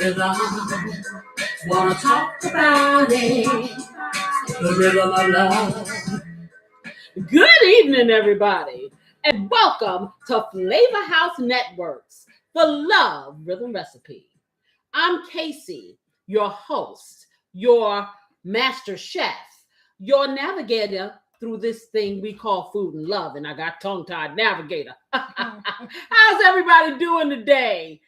rhythm. Wanna talk about it. The rhythm of love. Good evening, everybody, and welcome to Flavor House Networks, the Love Rhythm Recipe. I'm Casey, your host, your master chef, your navigator through this thing we call food and love. And I got tongue-tied navigator. How's everybody doing today?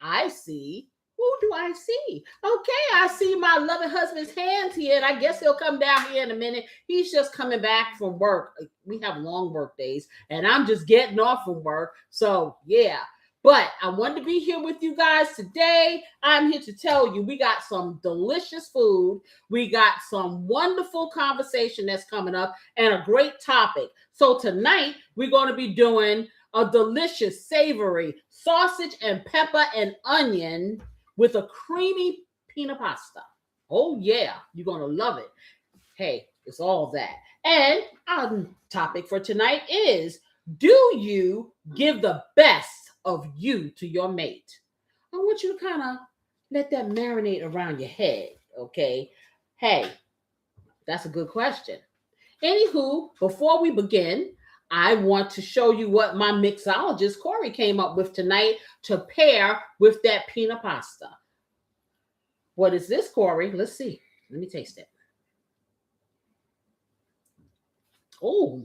I see. Who do I see? Okay, I see my loving husband's hands here, and I guess he'll come down here in a minute. He's just coming back from work. We have long work days, and I'm just getting off from work. So, yeah. But I wanted to be here with you guys today. I'm here to tell you we got some delicious food. We got some wonderful conversation that's coming up and a great topic. So tonight, we're going to be doing a delicious, savory sausage and pepper and onion with a creamy pina pasta. Oh, yeah. You're going to love it. Hey, it's all that. And our topic for tonight is, do you give the best of you to your mate? I want you to kind of let that marinate around your head, okay? Hey, that's a good question. Anywho, before we begin, I want to show you what my mixologist, Corey, came up with tonight to pair with that pina pasta. What is this, Corey? Let's see. Let me taste it. Oh,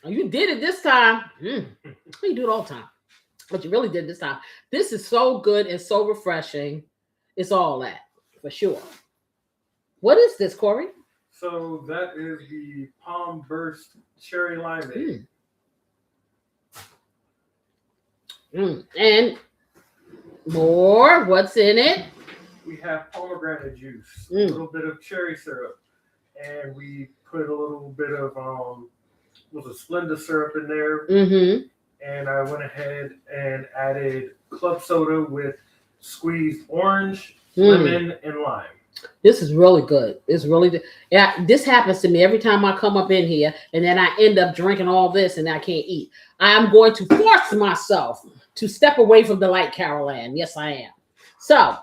you did it this time. You do it all the time, but you really did this time. This is so good and so refreshing. It's all that, for sure. What is this, Corey? So that is the Palm Burst Cherry Limeade. And more. What's in it? We have pomegranate juice, a little bit of cherry syrup, and we put a little bit of was a Splenda syrup in there. And I went ahead and added club soda with squeezed orange, lemon, and lime. This is really good. It's really good. Yeah, this happens to me every time I come up in here, and then I end up drinking all this, and I can't eat. I'm going to force myself to step away from the light, Carol Ann. Yes, I am. So,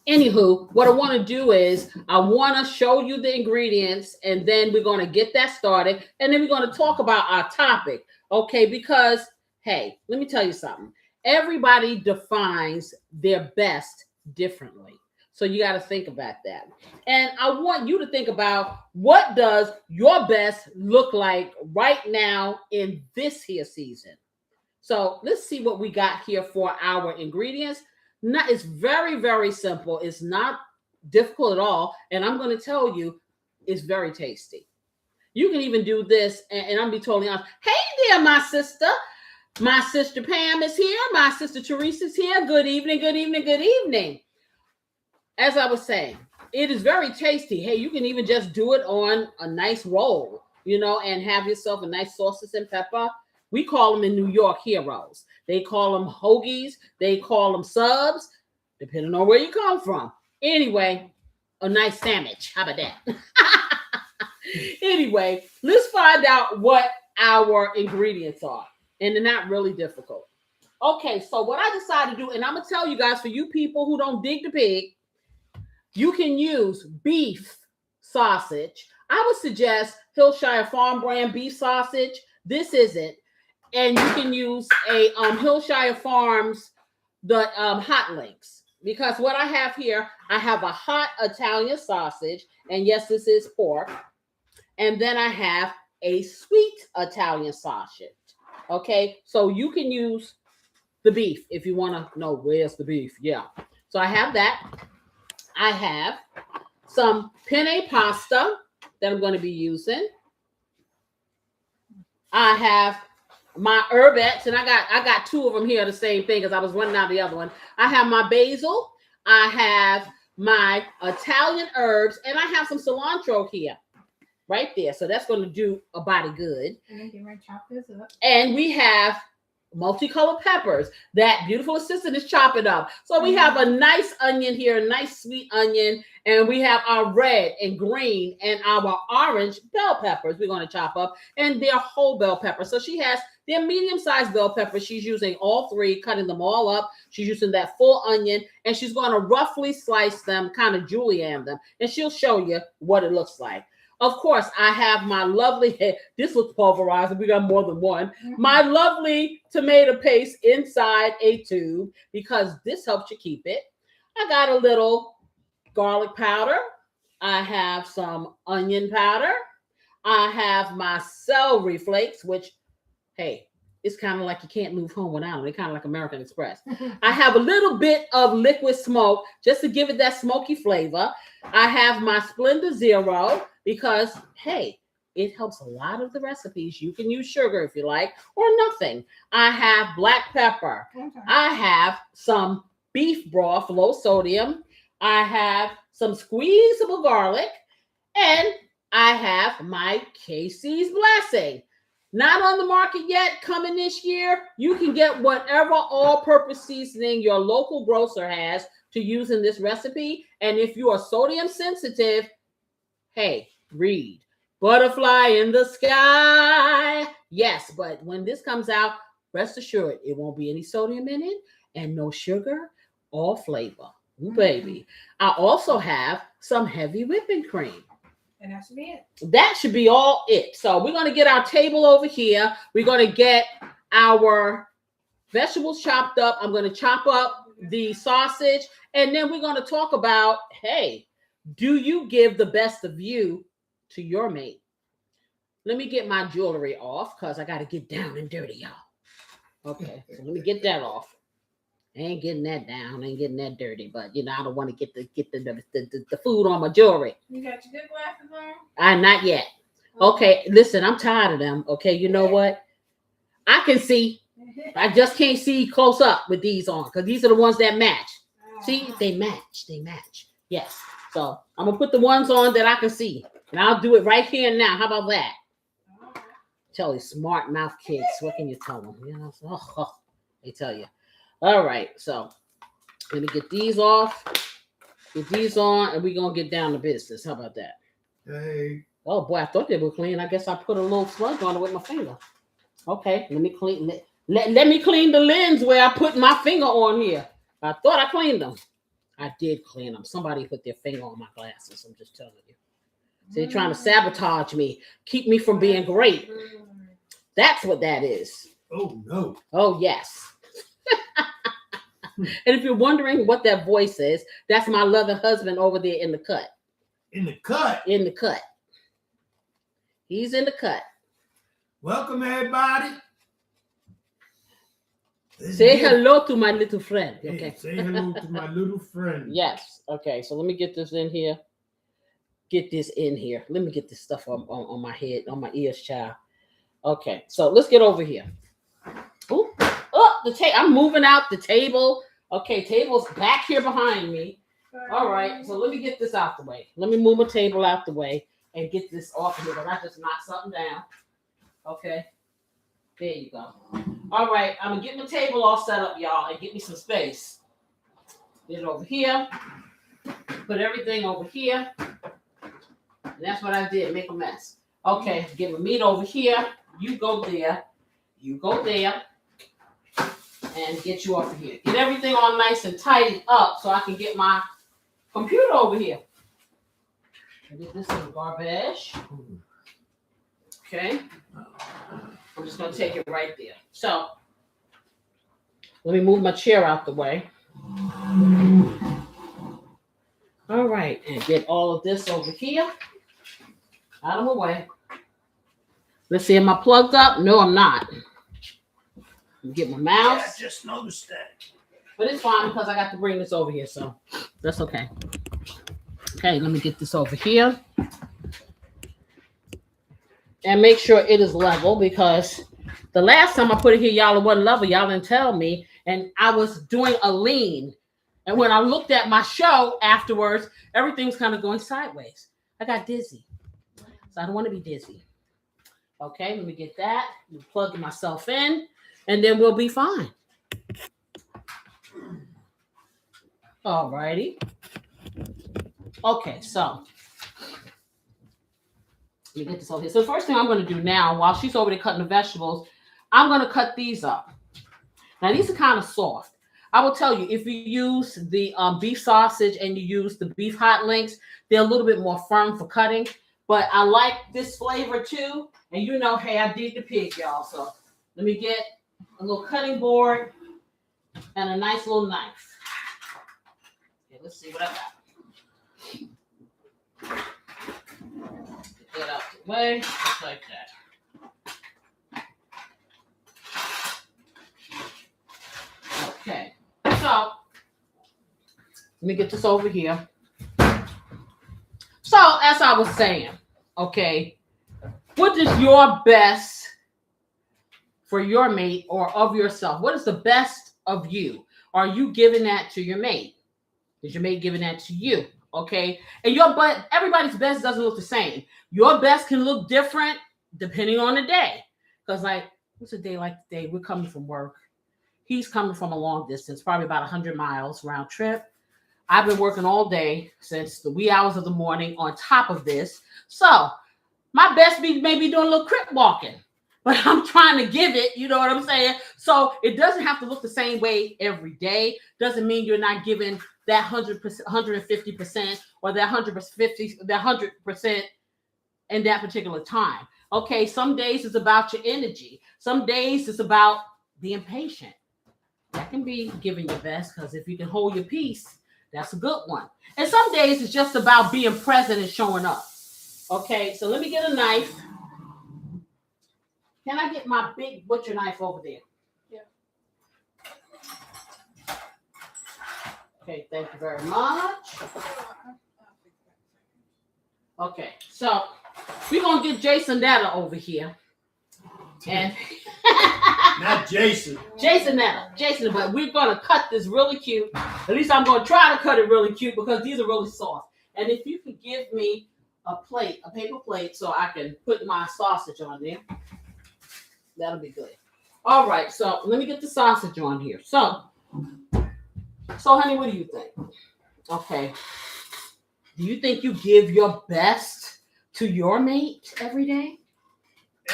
anywho, what I want to do is I want to show you the ingredients, and then we're going to get that started, and then we're going to talk about our topic, okay? Because, hey, let me tell you something. Everybody defines their best differently. So you got to think about that. And I want you to think about, what does your best look like right now in this here season? So let's see what we got here for our ingredients. It's very, very simple. It's not difficult at all. And I'm going to tell you, it's very tasty. You can even do this, and I'm going to be totally honest. Hey there, my sister. My sister Pam is here. My sister Teresa is here. Good evening, good evening, good evening. As I was saying, it is very tasty. Hey, you can even just do it on a nice roll, and have yourself a nice sausage and pepper. We call them in New York heroes. They call them hoagies. They call them subs, depending on where you come from. Anyway, a nice sandwich. How about that? Anyway, let's find out what our ingredients are. And they're not really difficult. Okay, so what I decided to do, and I'm going to tell you guys, for you people who don't dig the pig, you can use beef sausage. I would suggest Hillshire Farm brand beef sausage. This isn't. And you can use a Hillshire Farms, the hot links. Because what I have here, I have a hot Italian sausage. And yes, this is pork. And then I have a sweet Italian sausage. Okay, so you can use the beef if you want to know where's the beef. Yeah. So I have that. I have some penne pasta that I'm going to be using. I have my herbettes, and I got two of them here, the same thing, because I was running out the other one. I have my basil. I have my Italian herbs, and I have some cilantro here, right there. So that's going to do a body good. And then get ready to chop this up. And we have multicolored peppers that beautiful assistant is chopping up. So we have a nice onion here, a nice sweet onion, and we have our red and green and our orange bell peppers we're going to chop up, and they're whole bell peppers. So she has their medium-sized bell peppers. She's using all three, cutting them all up. She's using that full onion, and she's going to roughly slice them, kind of julienne them, and she'll show you what it looks like. Of course, I have my lovely, this was pulverized, we got more than one, my lovely tomato paste inside a tube, because this helps you keep it. I got a little garlic powder. I have some onion powder. I have my celery flakes, which, hey, it's kind of like you can't leave home without them. They're kind of like American Express. I have a little bit of liquid smoke just to give it that smoky flavor. I have my Splenda Zero because, hey, it helps a lot of the recipes. You can use sugar if you like, or nothing. I have black pepper. Okay. I have some beef broth, low sodium. I have some squeezable garlic. And I have my Casey's Blessing. Not on the market yet, coming this year. You can get whatever all-purpose seasoning your local grocer has to use in this recipe. And if you are sodium sensitive, hey, read Butterfly in the Sky. Yes, but when this comes out, rest assured, it won't be any sodium in it and no sugar, all flavor. Ooh, baby. I also have some heavy whipping cream. And that should be it. That should be all it. So we're going to get our table over here. We're going to get our vegetables chopped up. I'm going to chop up the sausage. And then we're going to talk about, hey, do you give the best of you to your mate? Let me get my jewelry off because I got to get down and dirty, y'all. Okay, so let me get that off. I ain't getting that down. I ain't getting that dirty, but I don't want to get the food on my jewelry. You got your good glasses on? Not yet. Okay, listen, I'm tired of them. Okay, you know what? I can see. I just can't see close up with these on because these are the ones that match. See, they match. They match. Yes. So I'm gonna put the ones on that I can see, and I'll do it right here and now. How about that? Tell these smart mouth kids. What can you tell them? They tell you. All right, so let me get these off, get these on, and we're going to get down to business. How about that? Hey. Oh, boy, I thought they were clean. I guess I put a little smudge on it with my finger. Okay, let me clean it. Let me clean the lens where I put my finger on here. I thought I cleaned them. I did clean them. Somebody put their finger on my glasses. I'm just telling you. So they're trying to sabotage me, keep me from being great. That's what that is. Oh, no. Oh, yes. And if you're wondering what that voice is, that's my loving husband over there in the cut. In the cut? In the cut. He's in the cut. Welcome, everybody. Say hello to my little friend. Hey, okay. Say hello to my little friend. Yes. Okay. So let me get this in here. Get this in here. Let me get this stuff on my head, on my ears, child. Okay. So let's get over here. Ooh. Oh, I'm moving out the table. Okay, table's back here behind me. All right, so let me get this out the way. Let me move my table out the way and get this off here. But I just knocked something down. Okay, there you go. All right, I'm gonna get my table all set up, y'all, and get me some space. Get it over here. Put everything over here. And that's what I did. Make a mess. Okay, get my meat over here. You go there. You go there. And get you off of here. Get everything all nice and tidied up so I can get my computer over here. Get this in the garbage. Okay. I'm just going to take it right there. So, let me move my chair out the way. All right. And get all of this over here. Out of the way. Let's see, am I plugged up? No, I'm not. Get my mouse. Yeah, I just noticed that. But it's fine because I got to bring this over here, so that's okay. Okay, let me get this over here. And make sure it is level because the last time I put it here, y'all, it wasn't level. Y'all didn't tell me. And I was doing a lean. And when I looked at my show afterwards, everything's kind of going sideways. I got dizzy. So I don't want to be dizzy. Okay, let me get that. I'm plugging myself in. and then we'll be fine. All righty. Okay, so let me get this over here. So the first thing I'm going to do now, while she's over there cutting the vegetables, I'm going to cut these up. Now, these are kind of soft. I will tell you, if you use the beef sausage and you use the beef hot links, they're a little bit more firm for cutting. But I like this flavor too. And you know, hey, I did the pig, y'all. So let me get a little cutting board and a nice little knife. Okay, let's see what I got. Get that out the way, just like that. Okay, so let me get this over here. So, as I was saying, okay, what is your best for your mate or of yourself? What is the best of you? Are you giving that to your mate? Is your mate giving that to you? Okay, and everybody's best doesn't look the same. Your best can look different depending on the day. Because, like, what's a day like today? We're coming from work. He's coming from a long distance, probably about 100 miles round trip. I've been working all day since the wee hours of the morning on top of this. So my best may be doing a little crip walking, but I'm trying to give it, you know what I'm saying? So it doesn't have to look the same way every day. Doesn't mean you're not giving that 100%, 150% or that 100% in that particular time. Okay, some days it's about your energy. Some days it's about being patient. That can be giving your best, because if you can hold your peace, that's a good one. And some days it's just about being present and showing up. Okay, so let me get a knife. Can I get my big butcher knife over there? Yeah. Okay, thank you very much. Okay, so we're going to get Jason Netta over here. And not Jason. Jason Netta. Jason, but we're going to cut this really cute. At least I'm going to try to cut it really cute because these are really soft. And if you could give me a paper plate, so I can put my sausage on there, that'll be good. All right, so let me get the sausage on here. So honey, what do you think? Okay. Do you think you give your best to your mate every day?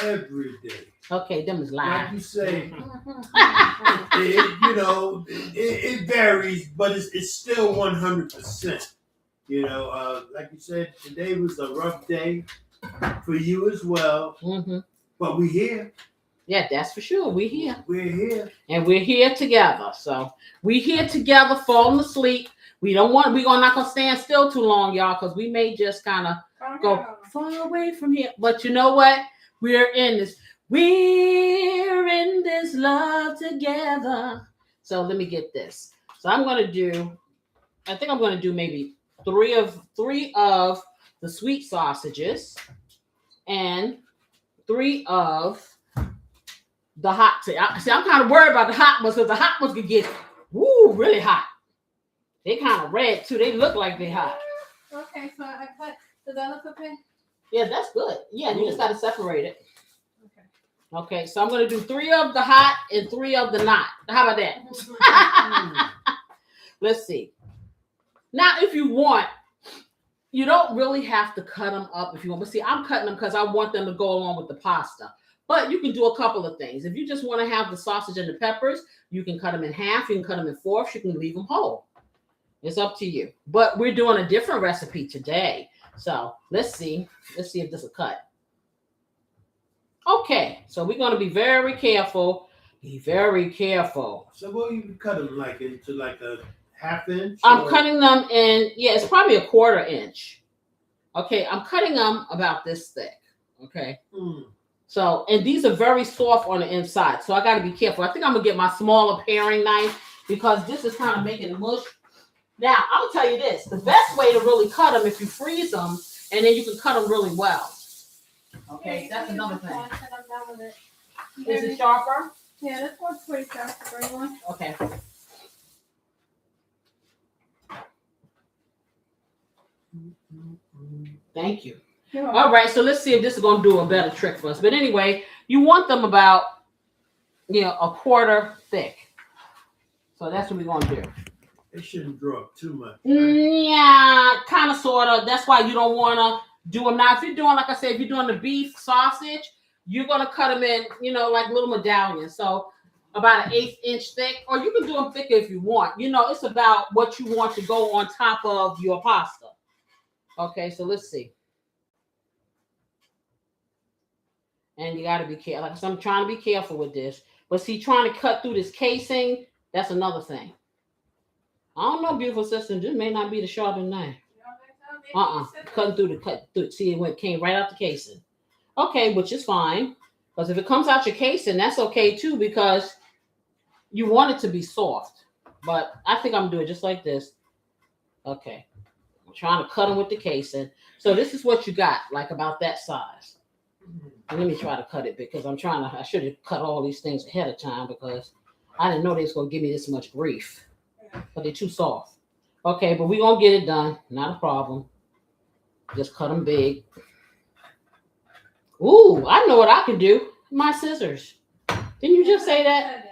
Every day. Okay, them is lying. Like you say, it varies, but it's still 100%. You know, like you said, today was a rough day for you as well. Mm-hmm. But we're here. Yeah, that's for sure. We're here. We're here. And we're here together. So we're here together, falling asleep. We're not gonna stand still too long, y'all, because we may just kind of go far away from here. But you know what? We're in this love together. So let me get this. So I think I'm gonna do maybe three of the sweet sausages and 3 of the hot. See, I'm kind of worried about the hot ones because the hot ones could get really hot. They kind of red too. They look like they're hot. Okay, so I cut. Does that look okay? Yeah, that's good. Yeah, you just got to separate it. Okay. Okay, so I'm going to do 3 of the hot and 3 of the not. How about that? Let's see. Now, if you want, you don't really have to cut them up if you want. But see, I'm cutting them because I want them to go along with the pasta. But you can do a couple of things. If you just want to have the sausage and the peppers, you can cut them in half. You can cut them in fourths. You can leave them whole. It's up to you. But we're doing a different recipe today. So let's see. Let's see if this will cut. Okay. So we're going to be very careful. Be very careful. So what you cut them like into like a half inch? I'm cutting them in, it's probably a 1/4 inch. Okay. I'm cutting them about this thick. Okay. So, and these are very soft on the inside. So I got to be careful. I think I'm going to get my smaller paring knife because this is kind of making mush. Now, I'm going to tell you this. The best way to really cut them if you freeze them, and then you can cut them really well. Okay, that's another thing. Is it sharper? Yeah, this one's pretty sharp. The green one. Okay. Thank you. All right, so let's see if this is going to do a better trick for us. But anyway, you want them about a quarter thick. So that's what we're gonna do. It shouldn't draw up too much. Yeah, kind of, sort of. That's why you don't want to do them now. If you're doing, like I said, if you're doing the beef sausage, you're gonna cut them in, like little medallions. So about an 1/8 inch thick, or you can do them thicker if you want. It's about what you want to go on top of your pasta. Okay, so let's see. And you got to be careful. Like, so I'm trying to be careful with this. But see, trying to cut through this casing, that's another thing. I don't know, beautiful sister. This may not be the sharpened knife. Cutting through see, it came right out the casing. Okay, which is fine. Because if it comes out your casing, that's okay too, because you want it to be soft. But I think I'm doing just like this. Okay. I'm trying to cut them with the casing. So this is what you got, like about that size. And let me try to cut it, because I should have cut all these things ahead of time, because I didn't know they was going to give me this much grief. But they're too soft. Okay, but we're going to get it done. Not a problem. Just cut them big. Ooh, I know what I can do. My scissors. Didn't you just say that?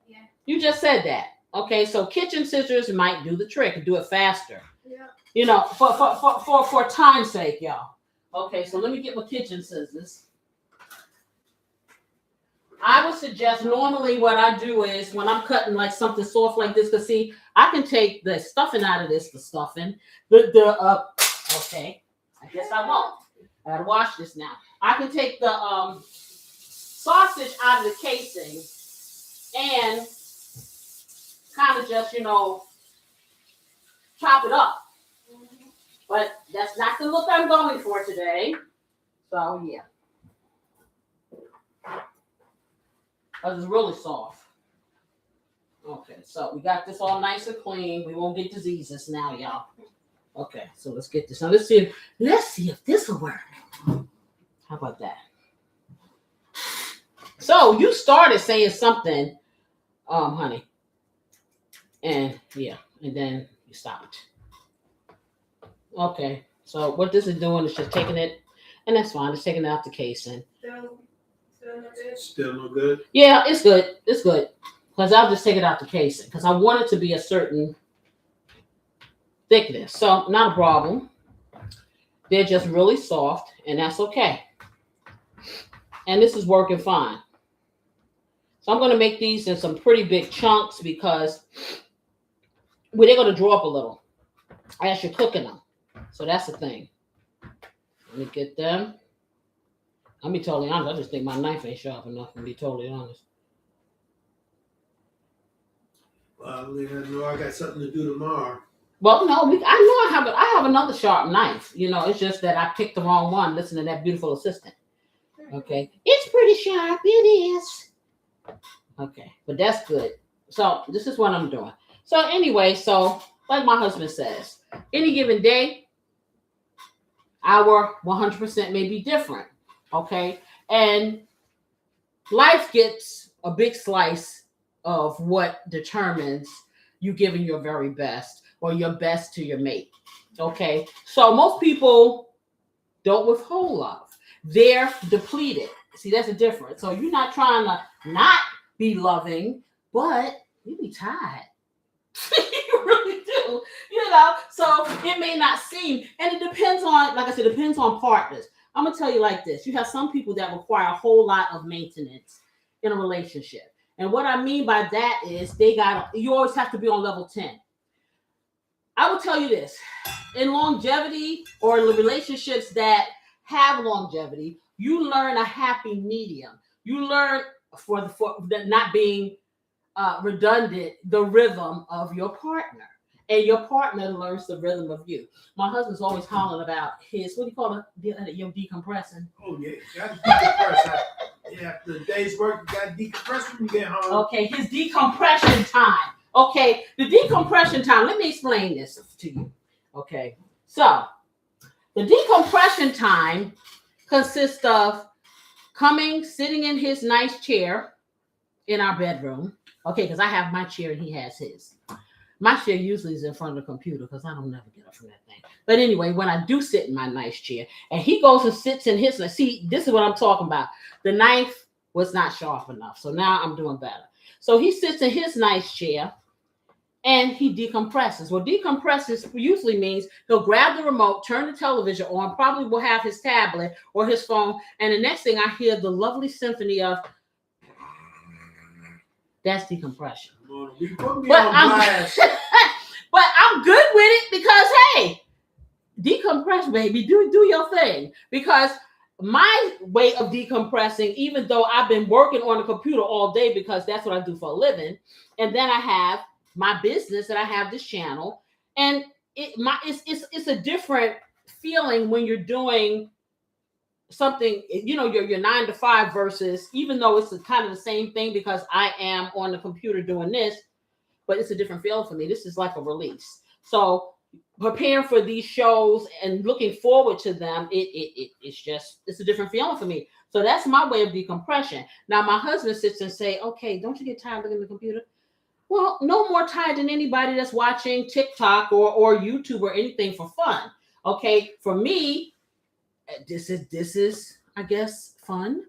Yeah. You just said that. Okay, so kitchen scissors might do the trick and do it faster. Yeah. For time's sake, y'all. Okay, so let me get my kitchen scissors. I would suggest, normally what I do is when I'm cutting like something soft like this, because see, I can take the stuffing out of this, okay, I guess I won't. I gotta wash this now. I can take the sausage out of the casing and kind of just, chop it up. But that's not the look I'm going for today. So, yeah. Because it's really soft. Okay, so we got this all nice and clean. We won't get diseases now, y'all. Okay, so let's get this. Now let's see if this will work. How about that? So you started saying something, honey. And yeah, and then you stopped. Okay, so what this is doing is just taking it, and that's fine. It's taking out the casing. Still no good? Yeah, it's good. It's good. Because I'll just take it out the casing. Because I want it to be a certain thickness. So, not a problem. They're just really soft, and that's okay. And this is working fine. So, I'm going to make these in some pretty big chunks, because they're going to draw up a little as you're cooking them. So, that's the thing. Let me get them. I'll be totally honest. I just think my knife ain't sharp enough, to be totally honest. Well, I know I got something to do tomorrow. Well, no, I have another sharp knife. It's just that I picked the wrong one. Listen to that beautiful assistant. Okay, it's pretty sharp. It is. Okay, but that's good. So this is what I'm doing. So anyway, like my husband says, any given day, our 100% may be different. Okay, and life gets a big slice of what determines you giving your very best or your best to your mate. Okay, so most people don't withhold love. They're depleted. See, that's the difference. So you're not trying to not be loving, but you be tired. You really do. So it may not seem, and it depends on, like I said, depends on partners. I'm going to tell you like this. You have some people that require a whole lot of maintenance in a relationship. And what I mean by that is you always have to be on level 10. I will tell you this. In longevity, or in the relationships that have longevity, you learn a happy medium. You learn, for the not being redundant, the rhythm of your partner. And your partner learns the rhythm of you. My husband's always hollering about his, what do you call it? Your decompressing. Oh, yeah. You got to decompress. After the day's work, you got to decompress when you get home. Okay, his decompression time. Okay, the decompression time. Let me explain this to you. Okay, so the decompression time consists of sitting in his nice chair in our bedroom. Okay, because I have my chair and he has his. My chair usually is in front of the computer because I don't never get up from that thing. But anyway, when I do sit in my nice chair, and he goes and sits in his, see, this is what I'm talking about. The knife was not sharp enough. So now I'm doing better. So he sits in his nice chair and he decompresses. Well, decompresses usually means he'll grab the remote, turn the television on, probably will have his tablet or his phone, and the next thing I hear the lovely symphony of that's decompression. You put me But on I'm, blast. but I'm good with it because hey, decompress, baby, do your thing. Because my way of decompressing, even though I've been working on the computer all day because that's what I do for a living, and then I have my business and I have this channel, and it's a different feeling when you're doing something, you know, your 9 to 5 versus, even though it's kind of the same thing because I am on the computer doing this, but it's a different feeling for me. This is like a release. So preparing for these shows and looking forward to them, it's a different feeling for me. So that's my way of decompression. Now my husband sits and say, okay, don't you get tired looking at the computer? Well, no more tired than anybody that's watching TikTok or YouTube or anything for fun. Okay, for me, this is I guess fun.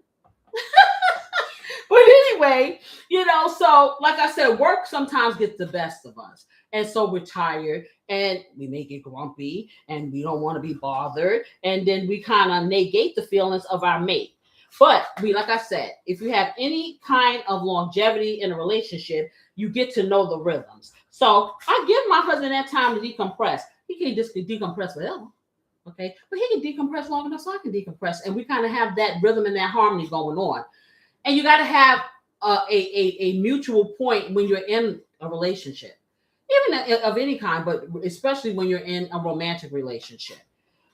But anyway, you know, so like I said, work sometimes gets the best of us. And so we're tired and we may get grumpy and we don't want to be bothered. And then we kind of negate the feelings of our mate. But like I said, if you have any kind of longevity in a relationship, you get to know the rhythms. So I give my husband that time to decompress. He can't just decompress forever. Okay. But he can decompress long enough so I can decompress. And we kind of have that rhythm and that harmony going on. And you got to have a mutual point when you're in a relationship, even of any kind, but especially when you're in a romantic relationship.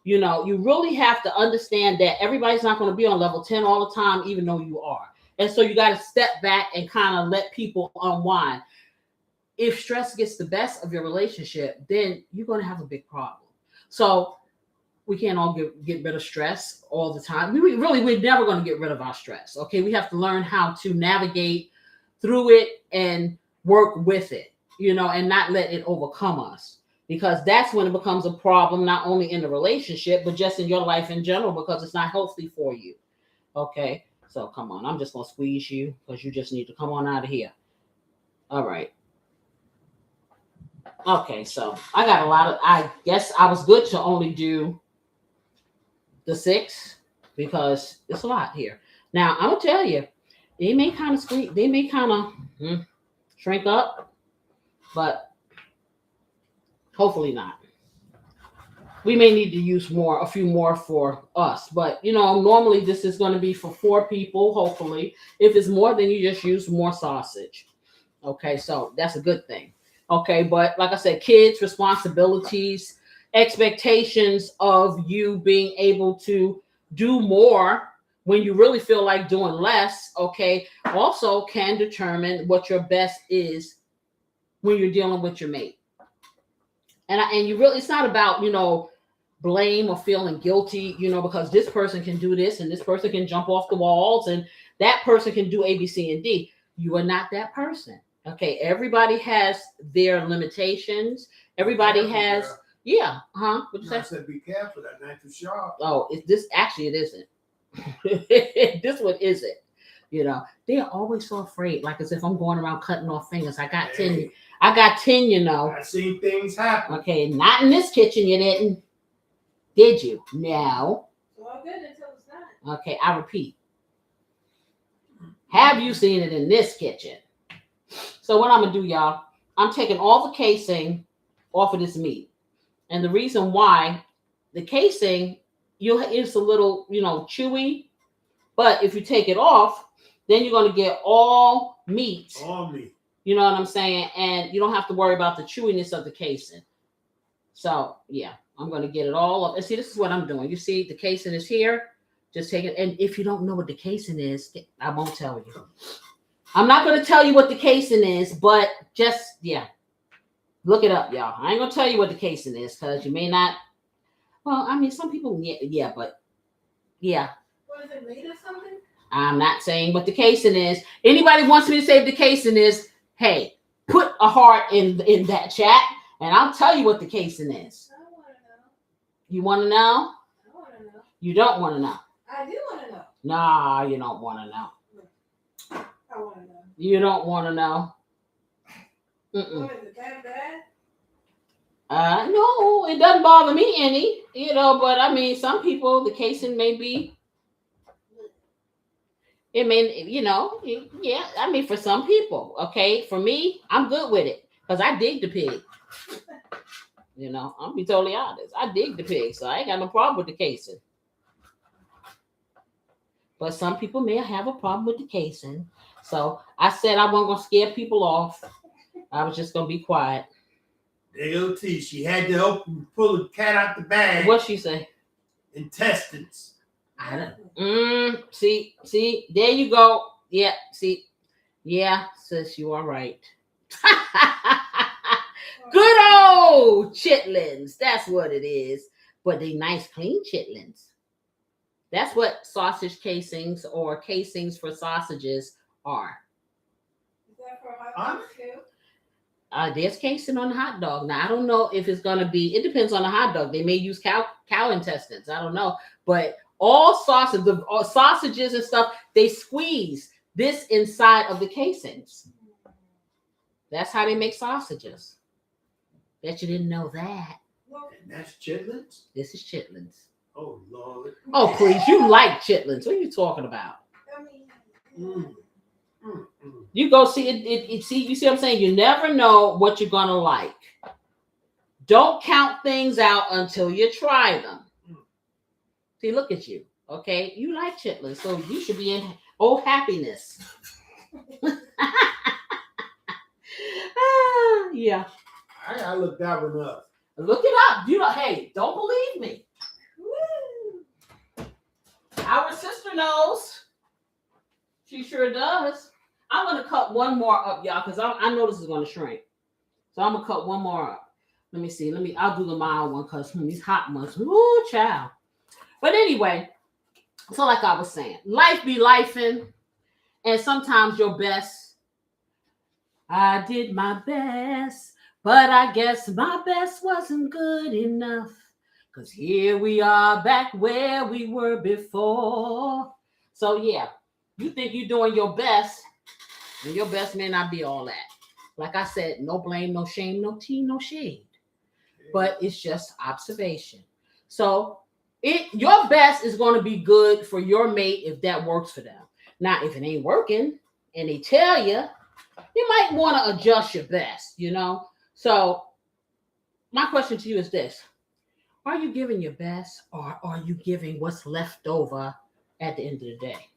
You know, you really have to understand that everybody's not going to be on level 10 all the time, even though you are. And so you got to step back and kind of let people unwind. If stress gets the best of your relationship, then you're going to have a big problem. So we can't all get rid of stress all the time. We're never going to get rid of our stress. Okay. We have to learn how to navigate through it and work with it, you know, and not let it overcome us, because that's when it becomes a problem, not only in the relationship, but just in your life in general, because it's not healthy for you. Okay. So come on, I'm just going to squeeze you because you just need to come on out of here. All right. Okay. So I guess I was good to only do the 6 because it's a lot here. Now I'm gonna tell you, they may kind of squeak, they may kind of shrink up, but hopefully not. We may need to use a few more for us, but you know, normally this is going to be for 4 people. Hopefully, if it's more, then you just use more sausage. Okay, so that's a good thing. Okay, but like I said, kids, responsibilities, expectations of you being able to do more when you really feel like doing less, okay, also can determine what your best is when you're dealing with your mate. And you really, it's not about, you know, blame or feeling guilty, you know, because this person can do this and this person can jump off the walls and that person can do A, B, C, and D. You are not that person. Okay, everybody has their limitations. Everybody has. Yeah. What you say? I said, be careful. That knife is sharp. Oh, it isn't. This one isn't. You know, they are always so afraid, like as if I'm going around cutting off fingers. I got 10. I got 10. You know. I've seen things happen. Okay, not in this kitchen. You didn't. Did you? No. Well, good until it's not. Okay, I repeat. Have you seen it in this kitchen? So what I'm gonna do, y'all? I'm taking all the casing off of this meat. And the reason why, the casing, it's a little, you know, chewy. But if you take it off, then you're going to get all meat. All meat. You know what I'm saying? And you don't have to worry about the chewiness of the casing. So, yeah, I'm going to get it all up. And see, this is what I'm doing. You see, the casing is here. Just take it. And if you don't know what the casing is, I won't tell you. I'm not going to tell you what the casing is, but just, yeah. Look it up, y'all. I ain't gonna tell you what the casing is because you may not. Well, I mean, some people, yeah, but yeah. What is it, made of something? I'm not saying what the casing is. Anybody wants me to say what the casing is, hey, put a heart in that chat, and I'll tell you what the casing is. I want to know. You want to know? I want to know. You don't want to know. I do want to know. Nah, you don't want to know. I want to know. You don't want to know. What is it, that bad? No, it doesn't bother me any, but I mean, some people, the casing may be, it may, yeah, I mean, for some people, okay, for me, I'm good with it, because I dig the pig. I'll be totally honest. I dig the pig, so I ain't got no problem with the casing. But some people may have a problem with the casing. So I said I wasn't going to scare people off. I was just going to be quiet. AOT, she had to help pull the cat out the bag. What'd she say? Intestines. I don't. See, there you go. Yeah, see. Yeah, sis, you are right. Good old chitlins. That's what it is. But they nice, clean chitlins. That's what sausage casings or casings for sausages are. Is that for a hot dog too? There's casing on the hot dog. Now, I don't know if it's going to be, it depends on the hot dog. They may use cow intestines. I don't know. But all sausages and stuff, they squeeze this inside of the casings. That's how they make sausages. Bet you didn't know that. And that's chitlins? This is chitlins. Oh, Lord. Oh, please. You like chitlins. What are you talking about? I mean, You go see it. See, you see what I'm saying? You never know what you're going to like. Don't count things out until you try them. See, look at you. Okay? You like chitlins, so you should be in happiness. Yeah. I gotta look that one up. Look it up. Hey, don't believe me. Our sister knows. She sure does. I'm going to cut one more up, y'all, because I know this is going to shrink. So I'm going to cut one more up. Let me see. I'll do the mild one because these hot ones. Ooh, child. But anyway, so like I was saying, life be lifing. And sometimes your best. I did my best, but I guess my best wasn't good enough. Because here we are back where we were before. So, yeah, you think you're doing your best, and your best may not be all that. Like I said, no blame, no shame, no tea, no shade. But it's just observation. So, your best is going to be good for your mate if that works for them. Now, if it ain't working, and they tell you, you might want to adjust your best, So, my question to you is this. Are you giving your best, or are you giving what's left over at the end of the day?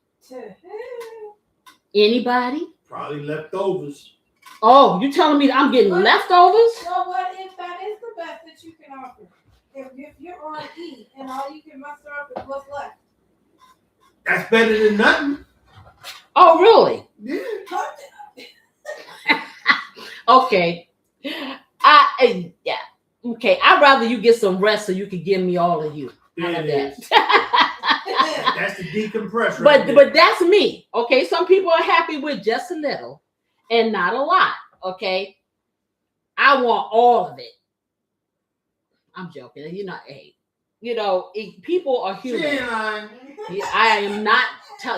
Anybody? Probably leftovers. Oh, you telling me that I'm getting leftovers? Well, what if that is the best that you can offer? If you're on E and all you can muster up is what's left. That's better than nothing. Oh, really? Yeah. Okay. Yeah. Okay, I'd rather you get some rest so you can give me all of you. How about that? That's the decompression. But that's me. Okay, some people are happy with just a little and not a lot. Okay, I want all of it. I'm joking. Hey, people are human. I am not.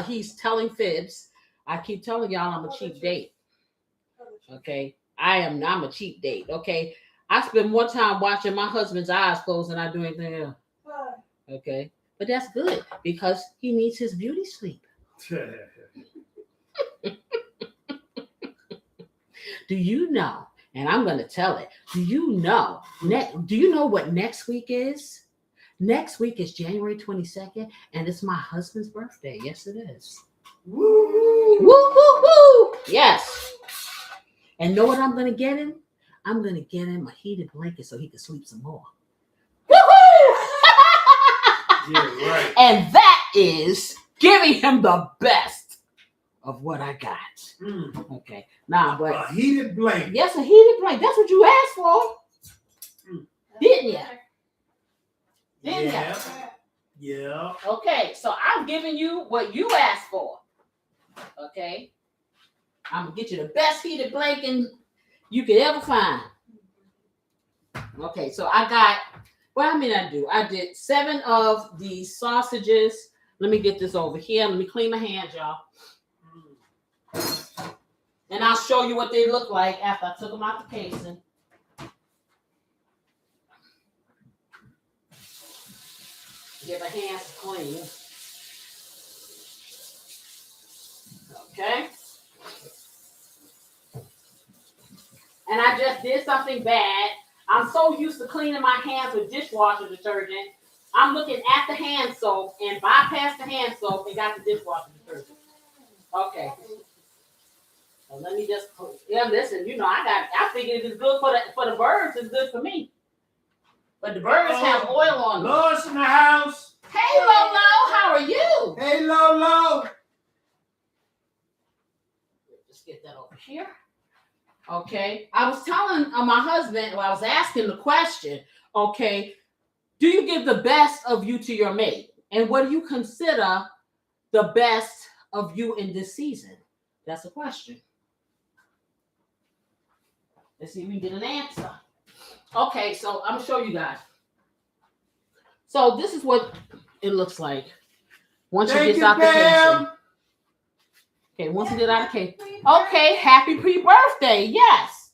He's telling fibs. I keep telling y'all I'm a cheap date. Okay, I'm a cheap date. Okay. I spend more time watching my husband's eyes closed than I do anything else. Okay. But that's good because he needs his beauty sleep. Do you know? And I'm going to tell it. Do you know what next week is? Next week is January 22nd, and it's my husband's birthday. Yes, it is. Woo! Woo, woo, woo! Yes. And know what I'm going to get him? I'm going to get him a heated blanket so he can sleep some more. Woohoo! Yeah, right. And that is giving him the best of what I got. Okay. Nah, but a heated blanket. Yes, a heated blanket. That's what you asked for. Didn't you? Didn't you? Yeah. Okay, so I'm giving you what you asked for. Okay. I'm going to get you the best heated blanket you could ever find. Okay, so I did 7 of these sausages. Let me get this over here. Let me clean my hands, y'all. And I'll show you what they look like after I took them out the casing. Get my hands clean. Okay. And I just did something bad. I'm so used to cleaning my hands with dishwasher detergent. I'm looking at the hand soap and bypassed the hand soap and got the dishwasher detergent. Okay. So let me just, listen, I figured if it's good for the birds, it's good for me. But the birds have oil on them. Lois in the house. Hey, Lolo, how are you? Hey, Lolo. Just get that over here. Okay. I was telling my husband, I was asking the question, okay, do you give the best of you to your mate? And what do you consider the best of you in this season? That's a question. Let's see if we can get an answer. Okay, so I'm going to show you guys. So this is what it looks like once you get out the casing. Okay, once you get out of the casing. Okay, happy pre-birthday. Yes.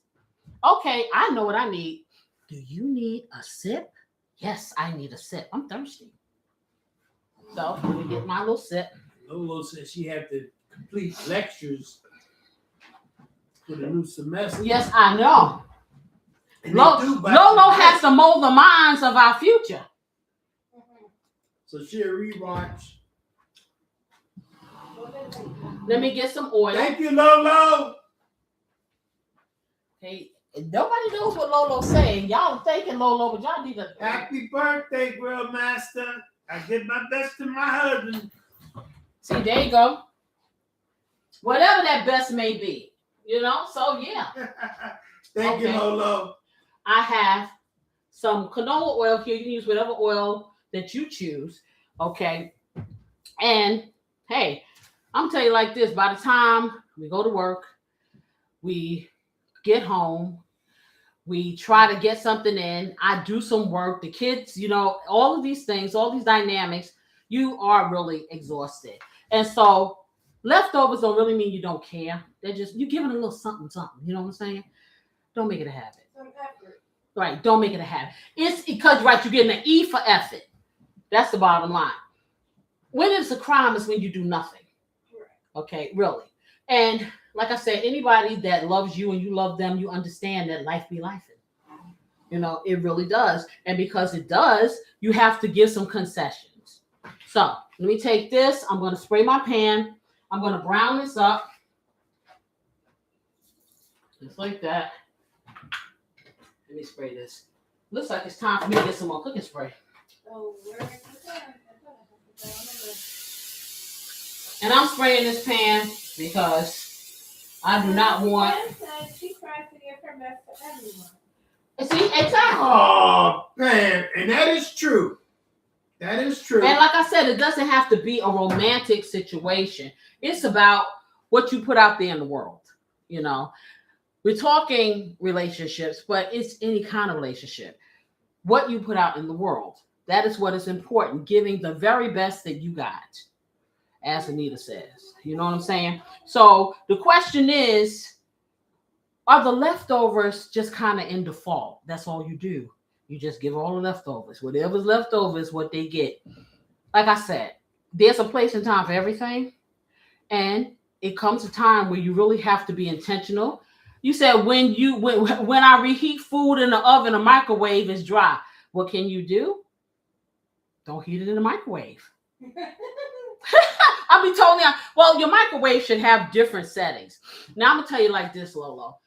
Okay, I know what I need. Do you need a sip? Yes, I need a sip. I'm thirsty. So let me get my little sip. Lolo said she had to complete lectures for the new semester. Yes, I know. And Lolo has to mold the minds of our future. So she'll rewatch. Let me get some oil. Thank you, Lolo. Hey, nobody knows what Lolo's saying. Y'all are thanking Lolo, but y'all need to. Happy birthday, Grill Master. I give my best to my husband. See, there you go. Whatever that best may be, so yeah. Thank you, Lolo. I have some canola oil here. You can use whatever oil that you choose, okay? And, hey, I'm telling you like this. By the time we go to work, we get home, we try to get something in, I do some work, the kids, all of these things, all these dynamics, you are really exhausted. And so leftovers don't really mean you don't care. They're just, you're giving a little something, you know what I'm saying? Don't make it a habit. Some effort. Right, don't make it a habit. It's because, right, you're getting an E for effort. That's the bottom line. When it's a crime is when you do nothing. Okay, really. And like I said, anybody that loves you and you love them, you understand that life be life. It really does. And because it does, you have to give some concessions. So let me take this. I'm going to spray my pan. I'm going to brown this up. Just like that. Let me spray this. Looks like it's time for me to get some more cooking spray. Oh, where is And I'm spraying this pan because I do not want. She tries to give her best to everyone. See, exactly. Oh, man. And that is true. That is true. And like I said, it doesn't have to be a romantic situation. It's about what you put out there in the world. We're talking relationships, but it's any kind of relationship. What you put out in the world. That is what is important. Giving the very best that you got, as Anita says. You know what I'm saying? So the question is, are the leftovers just kind of in default? That's all you do. You just give all the leftovers. Whatever's left over is what they get. Like I said, there's a place and time for everything. And it comes a time where you really have to be intentional. You said when I reheat food in the oven, the microwave is dry. What can you do? Don't heat it in the microwave. I'll be totally honest. Well, your microwave should have different settings. Now I'm gonna tell you like this, Lolo.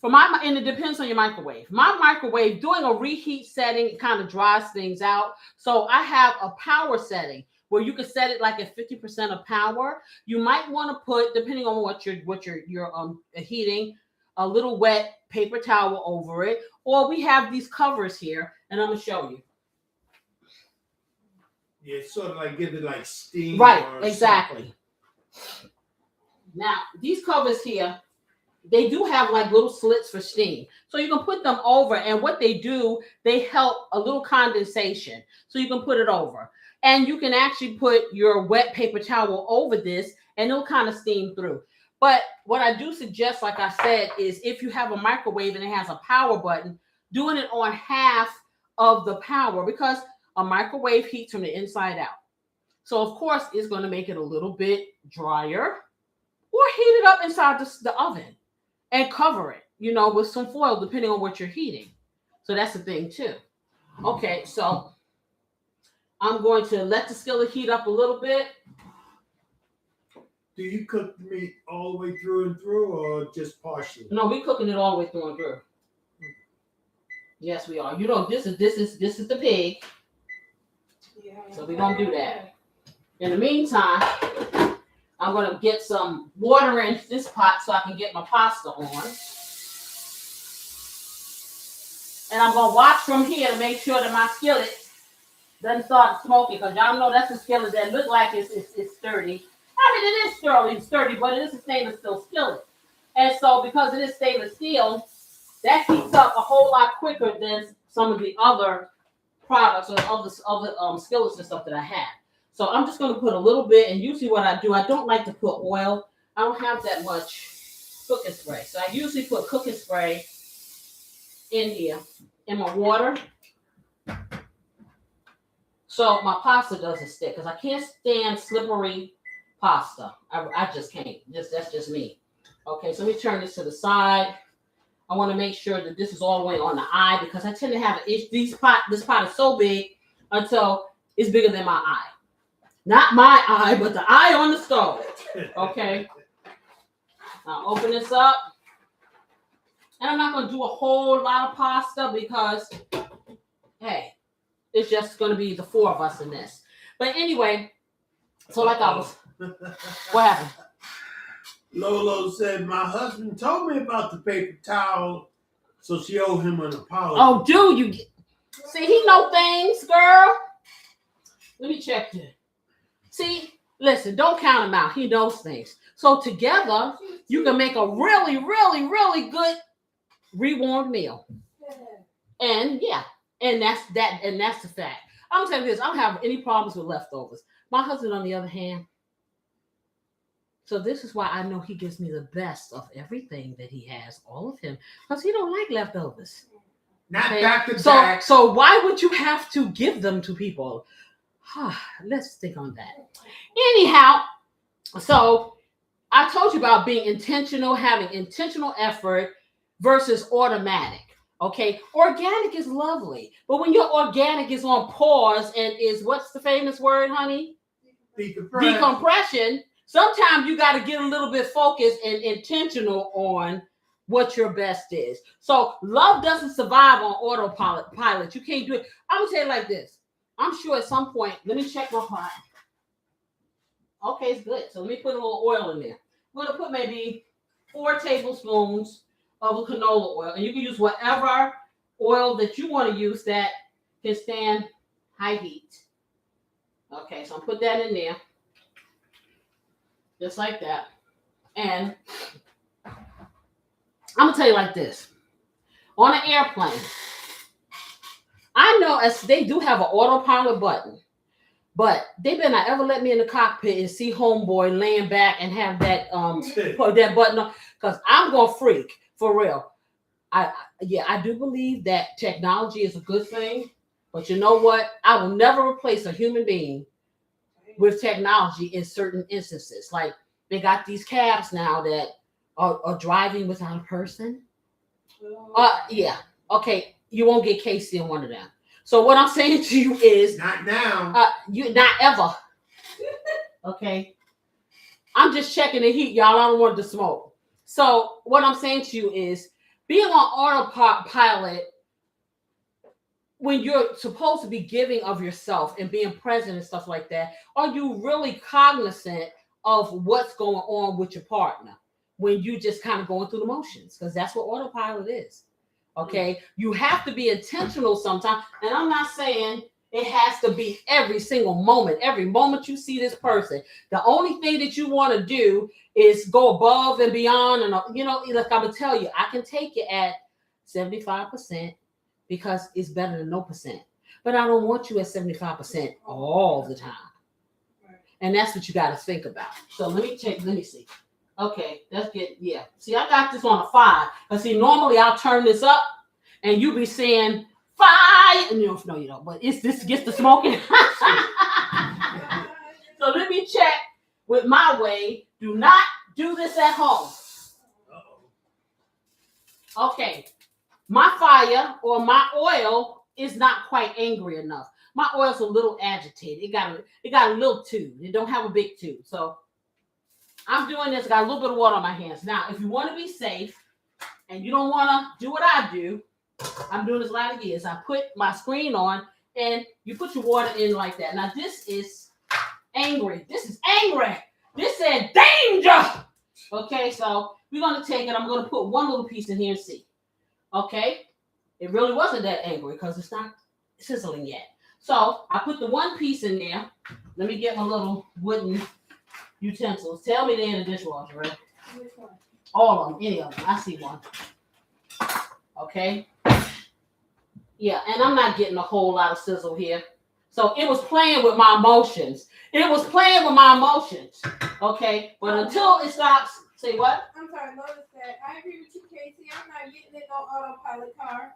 And it depends on your microwave. My microwave, doing a reheat setting, it kind of dries things out. So I have a power setting where you can set it like at 50% of power. You might want to put, depending on what you're heating, a little wet paper towel over it. Or we have these covers here, and I'm gonna show you. Yeah, it's sort of like give it like steam. Right, exactly. Something. Now, these covers here, they do have like little slits for steam. So you can put them over, and what they do, they help a little condensation. So you can put it over. And you can actually put your wet paper towel over this, and it'll kind of steam through. But what I do suggest, like I said, is if you have a microwave and it has a power button, doing it on half of the power, because a microwave heats from the inside out. So, of course, it's going to make it a little bit drier, or heat it up inside the oven and cover it, with some foil, depending on what you're heating. So that's the thing, too. Okay, so I'm going to let the skillet heat up a little bit. Do you cook the meat all the way through and through, or just partially? No, we're cooking it all the way through and through. Yes, we are. This is the pig. Yeah. So we don't do that. In the meantime, I'm gonna get some water in this pot so I can get my pasta on. And I'm gonna watch from here to make sure that my skillet doesn't start smoking, because y'all know that's a skillet that looks like it's sturdy. I mean, it is sturdy, but it is a stainless steel skillet. And so because it is stainless steel, that heats up a whole lot quicker than some of the other products or other skillets and stuff that I have. So I'm just going to put a little bit, and usually what I do, I don't like to put oil. I don't have that much cooking spray. So I usually put cooking spray in here, in my water. So my pasta doesn't stick, because I can't stand slippery pasta. I just can't. That's just me. Okay, so let me turn this to the side. I want to make sure that this is all the way on the eye, because I tend to have an issue. This pot is so big until it's bigger than my eye. Not my eye, but the eye on the stove. Okay. Now open this up. And I'm not going to do a whole lot of pasta because, hey, it's just going to be the four of us in this. But anyway, so like I was, what happened? Lolo said, my husband told me about the paper towel, so she owed him an apology. Oh, do you? See, he know things, girl. Let me check this. See, listen, don't count him out. He knows things. So together, you can make a really, really, really good rewarmed meal. And yeah, and that's the fact. I'm telling you this, I don't have any problems with leftovers. My husband, on the other hand, so this is why I know he gives me the best of everything that he has, all of him, because he don't like leftovers. Not Okay? back to back. So why would you have to give them to people? Let's think on that. Anyhow, so I told you about being intentional, having intentional effort versus automatic. Okay, organic is lovely, but when your organic is on pause and is, what's the famous word, honey? Decompression. Sometimes you got to get a little bit focused and intentional on what your best is. So love doesn't survive on autopilot. You can't do it. I'm gonna say it like this. I'm sure at some point, let me check my pot. Okay, it's good. So let me put a little oil in there. I'm gonna put maybe 4 tablespoons of canola oil, and you can use whatever oil that you want to use that can stand high heat. Okay, so I'll put that in there. Just like that. And I'm gonna tell you like this. On an airplane, I know as they do have an autopilot button, but they better not ever let me in the cockpit and see homeboy laying back and have that put that button on, because I'm gonna freak for real. I do believe that technology is a good thing, but you know what? I will never replace a human being with technology in certain instances. Like they got these cabs now that are driving without a person. Yeah. Okay. You won't get Casey in one of them. So what I'm saying to you is, not now. You not ever. Okay. I'm just checking the heat, y'all. I don't want to smoke. So what I'm saying to you is, being on autopilot when you're supposed to be giving of yourself and being present and stuff like that, are you really cognizant of what's going on with your partner when you just kind of going through the motions? Because that's what autopilot is. Okay, you have to be intentional sometimes, and I'm not saying it has to be every single moment. Every moment you see this person, the only thing that you want to do is go above and beyond. And like I'm gonna tell you, I can take you at 75% because it's better than no percent. But I don't want you at 75% all the time, and that's what you got to think about. So let me see. Okay, let's get, yeah. See, I got this on a 5. Because see, normally I'll turn this up and you be saying 5. And no, you don't. But it's this gets the smoking. So let me check with my way. Do not do this at home. Okay. My fire or my oil is not quite angry enough. My oil's a little agitated. It got a little tube. It don't have a big tube. So I'm doing this. Got a little bit of water on my hands. Now, if you want to be safe and you don't want to do what I do, I'm doing this a lot of years. I put my screen on and you put your water in like that. Now, this is angry. This is angry. This said danger. Okay, so we're going to take it. I'm going to put one little piece in here and see. Okay, it really wasn't that angry because it's not sizzling yet. So I put the one piece in there. Let me get my little wooden utensils. Tell me they're in the dishwasher, right? Which one? All of them, any of them. I see one. Okay. Yeah, and I'm not getting a whole lot of sizzle here. So it was playing with my emotions. Okay, but until it stops, say what? I'm sorry, notice that. I agree with you, Casey. I'm not getting it on autopilot car.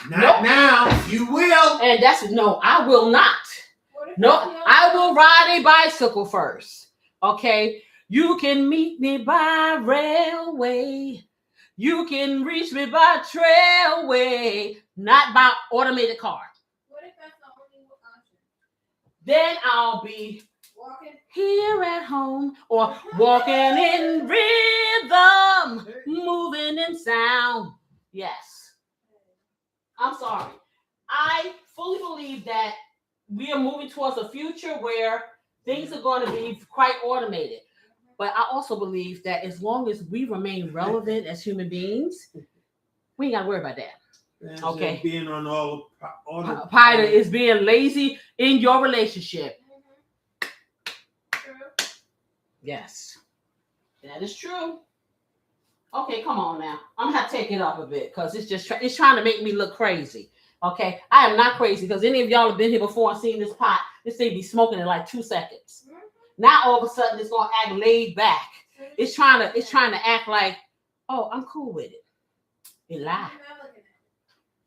Not now. You will. And that's no, I will not. No, I will ride a bicycle first. Okay, you can meet me by railway. You can reach me by trailway, not by automated car. What if that's the only option? Then I'll be Walking. here at home or walking in rhythm, moving in sound. Yes. I'm sorry. I fully believe that we are moving towards a future where things are going to be quite automated. But I also believe that as long as we remain relevant as human beings, we ain't got to worry about that. Okay. Being on all Pilot is being lazy in your relationship. True. Yes. That is true. Okay, come on now. I'm going to take it up a bit because it's trying to make me look crazy. Okay, I am not crazy because any of y'all have been here before and seen this pot. This thing be smoking in like 2 seconds. Now all of a sudden it's gonna act laid back. It's trying to act like, oh, I'm cool with it. It lie.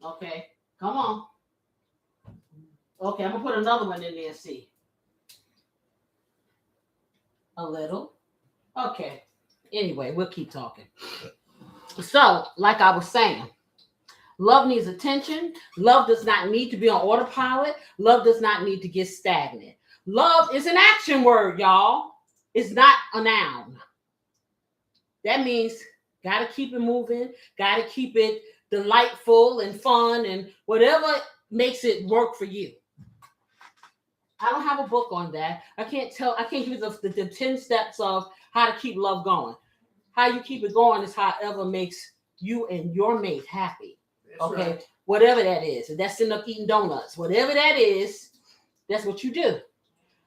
Okay, come on. Okay, I'm gonna put another one in there and see. A little. Okay. Anyway, we'll keep talking. So, like I was saying, love needs attention. Love does not need to be on autopilot. Love does not need to get stagnant. Love is an action word, y'all. It's not a noun. That means got to keep it moving, got to keep it delightful and fun and whatever makes it work for you. I don't have a book on that. I can't give you the 10 steps of how to keep love going. How you keep it going is however makes you and your mate happy. That's okay, right. Whatever that is. If that's sitting up eating donuts, whatever that is, that's what you do.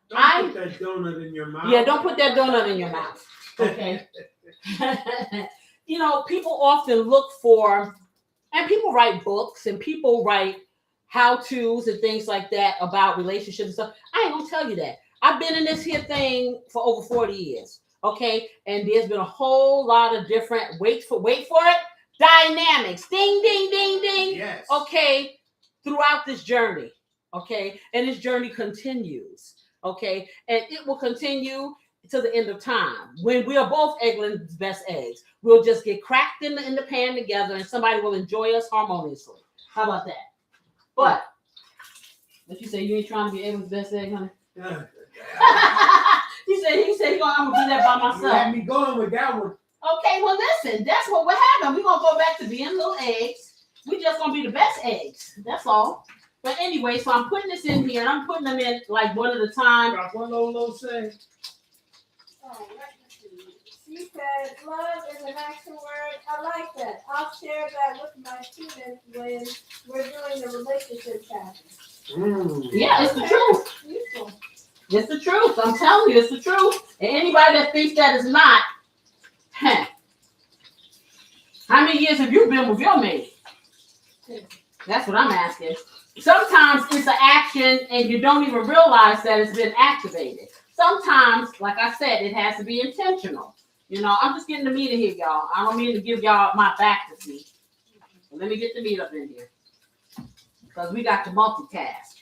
Don't put that donut in your mouth. Yeah, don't put that donut in your mouth. Okay. You know, people often look for, and people write books and people write how-tos and things like that about relationships and stuff. I ain't gonna tell you that. I've been in this here thing for over 40 years. Okay, and there's been a whole lot of different wait for it, dynamics. Ding, ding, ding, ding. Yes. Okay, throughout this journey. Okay, and this journey continues. Okay, and it will continue to the end of time when we are both Eggland's best eggs. We'll just get cracked in the pan together, and somebody will enjoy us harmoniously. How about that? But what you say? You ain't trying to be Eggland's best egg, honey? He said I'm gonna do that by myself. You had me going with that one. Okay, well listen, that's what we're having. We're gonna go back to being little eggs. We're just gonna be the best eggs. That's all. But anyway, so I'm putting this in here, and I'm putting them in like one at a time. Got one little thing. Oh, she said, love is an action word. I like that. I'll share that with my students when we're doing the relationship chapter. Yeah, it's the truth. Useful. It's the truth. I'm telling you, it's the truth. And anybody that thinks that is not, how many years have you been with your mate? That's what I'm asking. Sometimes it's an action and you don't even realize that it's been activated. Sometimes, like I said, it has to be intentional. You know, I'm just getting the meat in here, y'all. I don't mean to give y'all my back to see. So let me get the meat up in here. Because we got to multitask.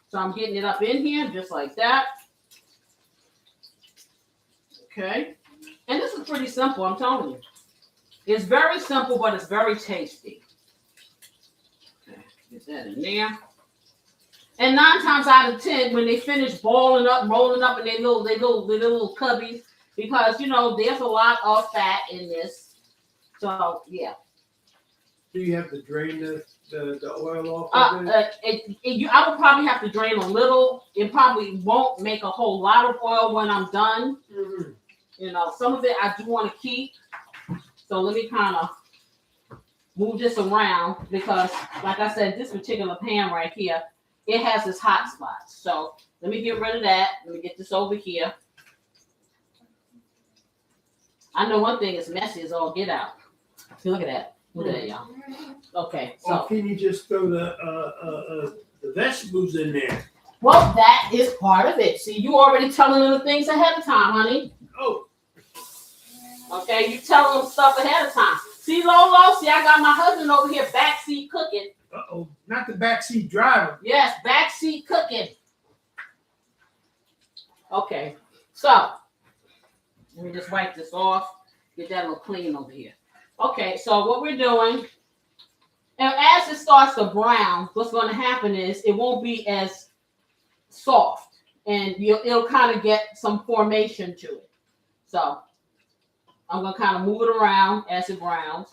So I'm getting it up in here just like that. Okay. And this is pretty simple, I'm telling you. It's very simple, but it's very tasty. Okay, get that in there. And 9 times out of 10, when they finish boiling up, rolling up in their little cubbies, because, you know, there's a lot of fat in this. So, yeah. Do you have to drain the oil off of it? I would probably have to drain a little. It probably won't make a whole lot of oil when I'm done. Mm-hmm. You know, some of it I do want to keep. So let me kind of move this around because, like I said, this particular pan right here, it has its hot spots. So let me get rid of that. Let me get this over here. I know one thing is messy as all get out. See, look at that. Look at that, y'all. Okay, so. Or can you just throw the vegetables in there? Well, that is part of it. See, you already telling them the things ahead of time, honey. Oh. Okay, you telling them stuff ahead of time. See, Lolo, see, I got my husband over here backseat cooking. Uh-oh, not the backseat driver. Yes, backseat cooking. Okay, so let me just wipe this off. Get that a little clean over here. Okay, so what we're doing, and as it starts to brown, what's going to happen is it won't be as soft, and it'll kind of get some formation to it. So I'm going to kind of move it around as it browns,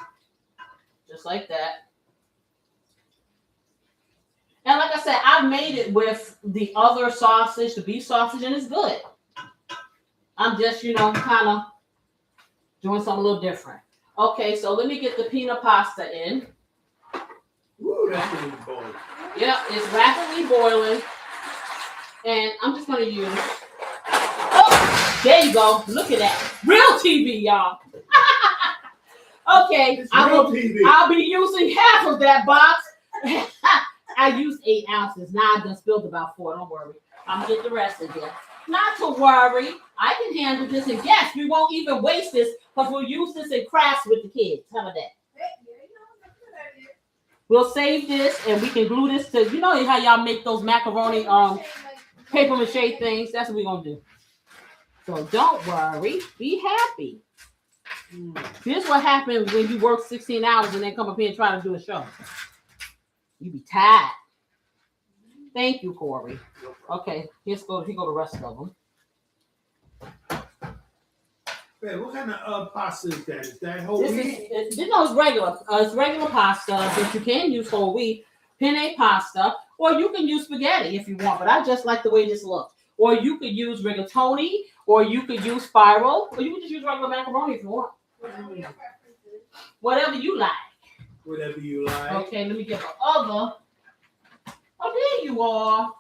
just like that. And like I said, I've made it with the other sausage, the beef sausage, and it's good. I'm just, you know, kind of doing something a little different. Okay, so let me get the peanut pasta in. Ooh, that's really boiling. Yep, it's rapidly boiling. And I'm just going to use... Oh, there you go. Look at that. Real TV, y'all. Okay, I'll be using half of that box. I used 8 ounces. Now I just spilled about 4. Don't worry. I'm going to get the rest of it. Not to worry. I can handle this. And yes, we won't even waste this because we'll use this in crafts with the kids. How about that? We'll save this and we can glue this to, you know how y'all make those macaroni paper mache things? That's what we're going to do. So don't worry. Be happy. Here's what happens when you work 16 hours and then come up here and try to do a show. You be tired. Thank you, Corey. Okay, here go the rest of them. Wait, what kind of pasta is that? Is that whole wheat? It's regular. It's regular pasta, but you can use whole wheat, penne pasta, or you can use spaghetti if you want. But I just like the way this looks. Or you could use rigatoni, or you could use spiral, or you can just use regular macaroni if you want. Whatever you like. Whatever you like. Okay, let me get the other. Oh, there you are.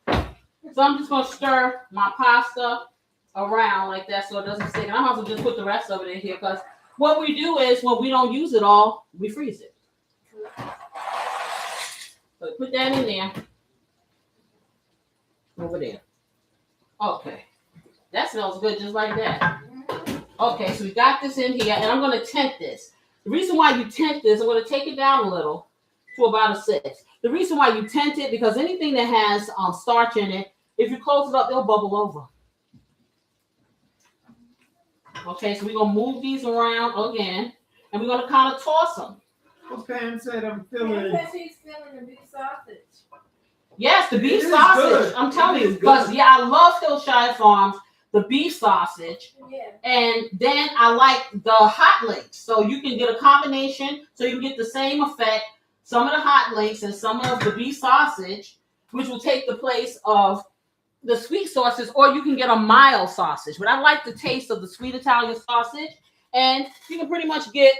So I'm just going to stir my pasta around like that so it doesn't stick. And I'm also just put the rest of it in here because what we do is when we don't use it all, we freeze it. So put that in there. Over there. Okay. That smells good just like that. Okay, so we got this in here and I'm going to tent this. The reason why you tent this, I'm going to take it down a little to about a 6. The reason why you tent it, because anything that has starch in it, if you close it up, they'll bubble over. Okay, so we're going to move these around again, and we're going to kind of toss them. What Pam said I'm feeling. Because he's feeling the beef sausage. Yes, the beef sausage. Good. I'm telling you, because, yeah, I love Hillshire Farms, the beef sausage. Yeah. And then I like the hot links. So you can get a combination, so you can get the same effect. Some of the hot links and some of the beef sausage, which will take the place of the sweet sauces, or you can get a mild sausage. But I like the taste of the sweet Italian sausage, and you can pretty much get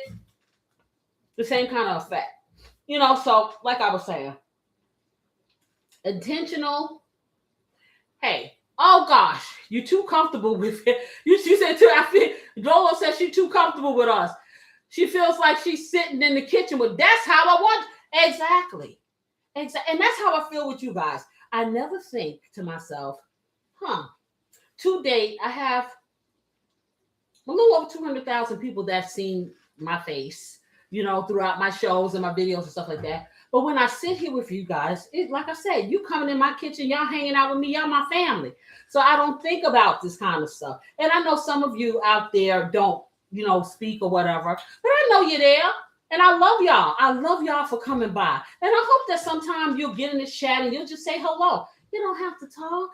the same kind of effect. You know, so like I was saying, intentional. Hey, oh gosh, you're too comfortable with it. She said too, I feel Lola said she's too comfortable with us. She feels like she's sitting in the kitchen with, that's how I want. Exactly. And that's how I feel with you guys. I never think to myself, to date, I have a little over 200,000 people that's seen my face, throughout my shows and my videos and stuff like that. But when I sit here with you guys, like I said, you coming in my kitchen, y'all hanging out with me, y'all my family. So I don't think about this kind of stuff. And I know some of you out there don't, speak or whatever, but I know you're there. And I love y'all. I love y'all for coming by. And I hope that sometime you'll get in this chat and you'll just say hello. You don't have to talk.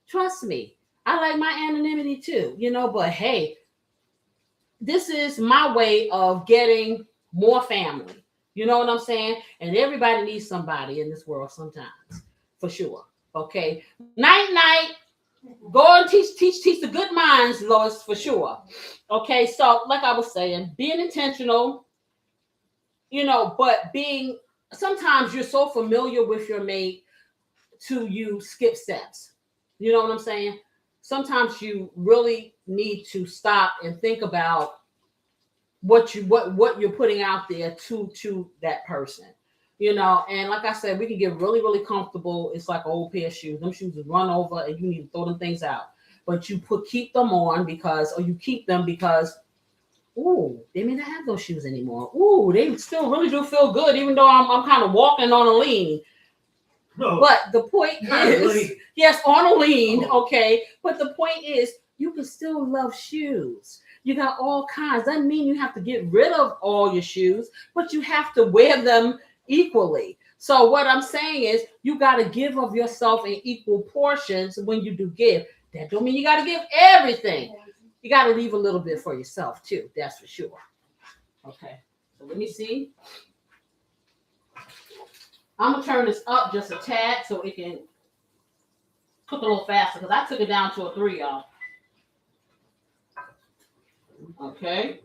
Trust me. I like my anonymity too, but hey, this is my way of getting more family. You know what I'm saying? And everybody needs somebody in this world sometimes, for sure. Okay. Night. Go and teach the good minds, Lois, for sure. Okay. So like I was saying, being intentional, but sometimes you're so familiar with your mate to you skip steps. You know what I'm saying? Sometimes you really need to stop and think about what you're putting out there to that person. And like I said, we can get really, really comfortable. It's like an old pair of shoes. Them shoes will run over and you need to throw them things out. But you keep them on because they may not have those shoes anymore. They still really do feel good, even though I'm kind of walking on a lean. No, but the point is, yes, on a lean, okay. But the point is, you can still love shoes. You got all kinds. Doesn't mean you have to get rid of all your shoes, but you have to wear them equally. So what I'm saying is, you got to give of yourself in equal portions when you do give. That don't mean you got to give everything. You got to leave a little bit for yourself too. That's for sure. Okay. So let me see. I'm going to turn this up just a tad so it can cook a little faster because I took it down to a 3, y'all. Okay.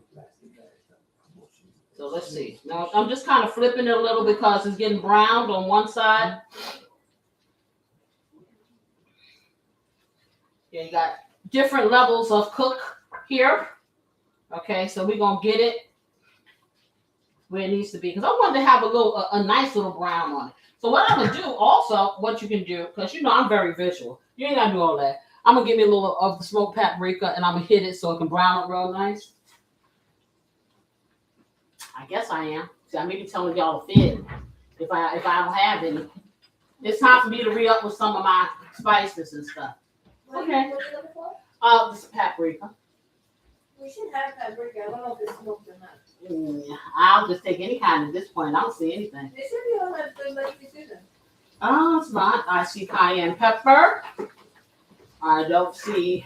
So let's see. Now I'm just kind of flipping it a little because it's getting browned on one side. Yeah, you got different levels of cook here. Okay, so we're going to get it where it needs to be because I want to have a nice little brown on it. So what I'm gonna do also, what you can do, because I'm very visual. You ain't gotta do all that. I'm gonna give me a little of the smoked paprika and I'm gonna hit it so it can brown up real nice. I guess I am. See, I may be telling y'all to fit if I don't have any. It's time for me to re-up with some of my spices and stuff. Okay. This is paprika. We should have paprika. I don't know if it's smoked or not. I'll just take any kind at this point. I don't see anything. They should be all that good like decision. Oh, it's not. I see cayenne pepper. I don't see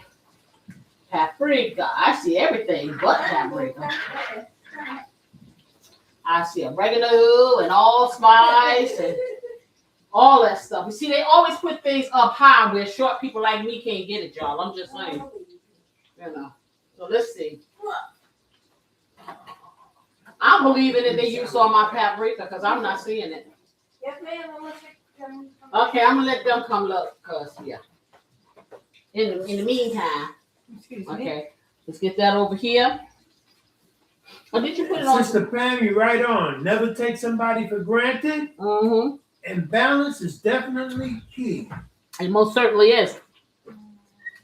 paprika. I see everything but paprika. I see oregano and allspice and all that stuff. You see, they always put things up high where short people like me can't get it, y'all. I'm just saying. So let's see. I'm believing that they use all my paprika because I'm not seeing it. Yes, ma'am. Okay, I'm gonna let them come look, cause In the meantime, okay, let's get that over here. Or did you put it on? Sister Pam, you're right on. Never take somebody for granted. Mm-hmm. And balance is definitely key. It most certainly is.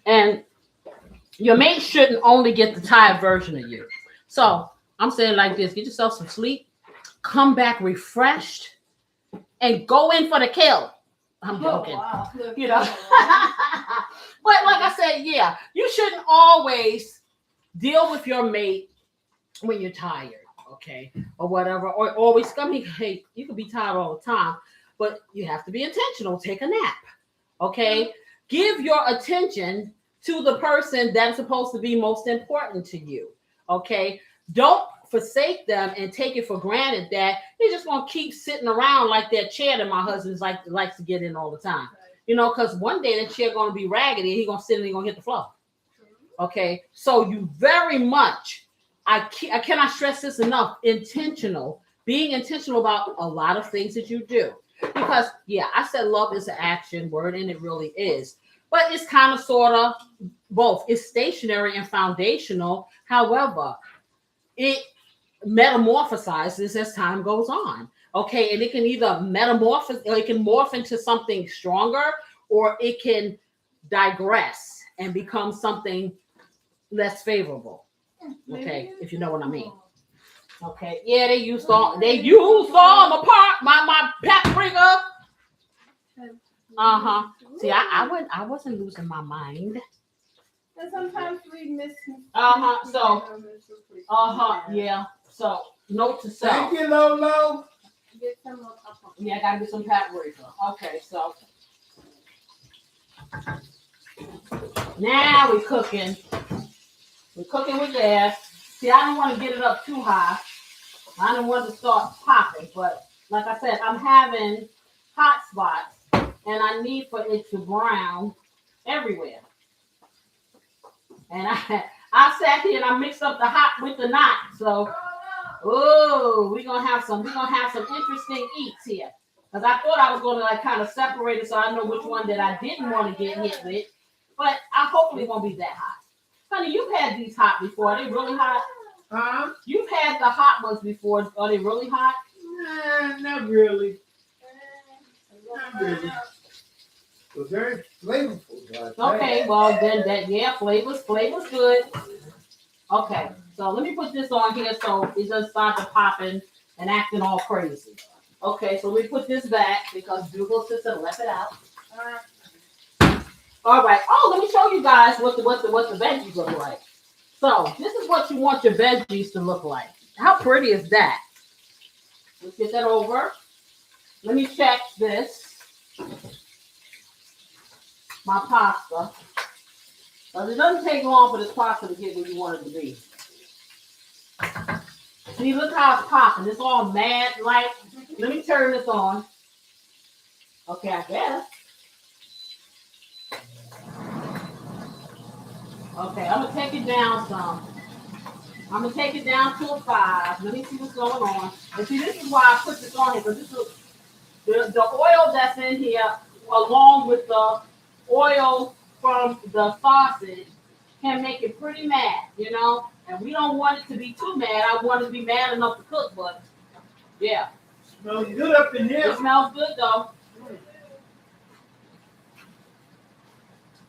And your mate shouldn't only get the tired version of you. So I'm saying like this: get yourself some sleep, come back refreshed, and go in for the kill. I'm joking. Wow. You know. But like I said, yeah, you shouldn't always deal with your mate when you're tired, okay, or whatever, or always. I mean, hey, you could be tired all the time, but you have to be intentional. Take a nap, okay? Give your attention to the person that's supposed to be most important to you, okay? Don't forsake them and take it for granted that they're just gonna keep sitting around like that chair that my husband's likes to get in all the time. You know, because one day that chair gonna be raggedy and he's gonna sit and he's gonna hit the floor. Okay, so you very much, I cannot stress this enough, being intentional about a lot of things that you do. Because, yeah, I said love is an action word, and it really is. But it's kind of sort of both. It's stationary and foundational. However, it metamorphosizes as time goes on. Okay, and it can either metamorphose, or it can morph into something stronger, or it can digress and become something less favorable. Okay, if you know what I mean. Okay, yeah, they used all my paprika. See, I wasn't losing my mind. And sometimes we miss. So, yeah. So, note to self. Thank you, Lolo. Get some more popcorn. Yeah, I gotta get some paprika. Okay, so now we're cooking. We're cooking with gas. See, I don't want to get it up too high. I don't want to start popping, but like I said, I'm having hot spots, and I need for it to brown everywhere. And I sat here and I mixed up the hot with the not. So, we're gonna have some interesting eats here. Because I thought I was gonna like kind of separate it so I know which one that I didn't want to get hit with. But I hopefully won't be that hot. Honey, you've had these hot before. Are they really hot? You've had the hot ones before. Are they really hot? Nah, not really. Not really. But very flavorful. Okay, well then flavor's good. Okay, so let me put this on here so it doesn't start to popping and acting all crazy. Okay, so let me put this back because Google sister left it out. All right. Oh, let me show you guys what the veggies look like. So this is what you want your veggies to look like. How pretty is that? Let's get that over. Let me check this. My pasta. So it doesn't take long for this pasta to get where you want it to be. See, look how it's popping. It's all mad like. Let me turn this on. Okay, I guess. Okay, I'm gonna take it down some. I'm gonna take it down to a 5. Let me see what's going on. And see, this is why I put this on here because this is the oil that's in here, along with the oil from the sausage, can make it pretty mad, you know. And we don't want it to be too mad. I want it to be mad enough to cook, but yeah. Smells good up in here. It smells good though.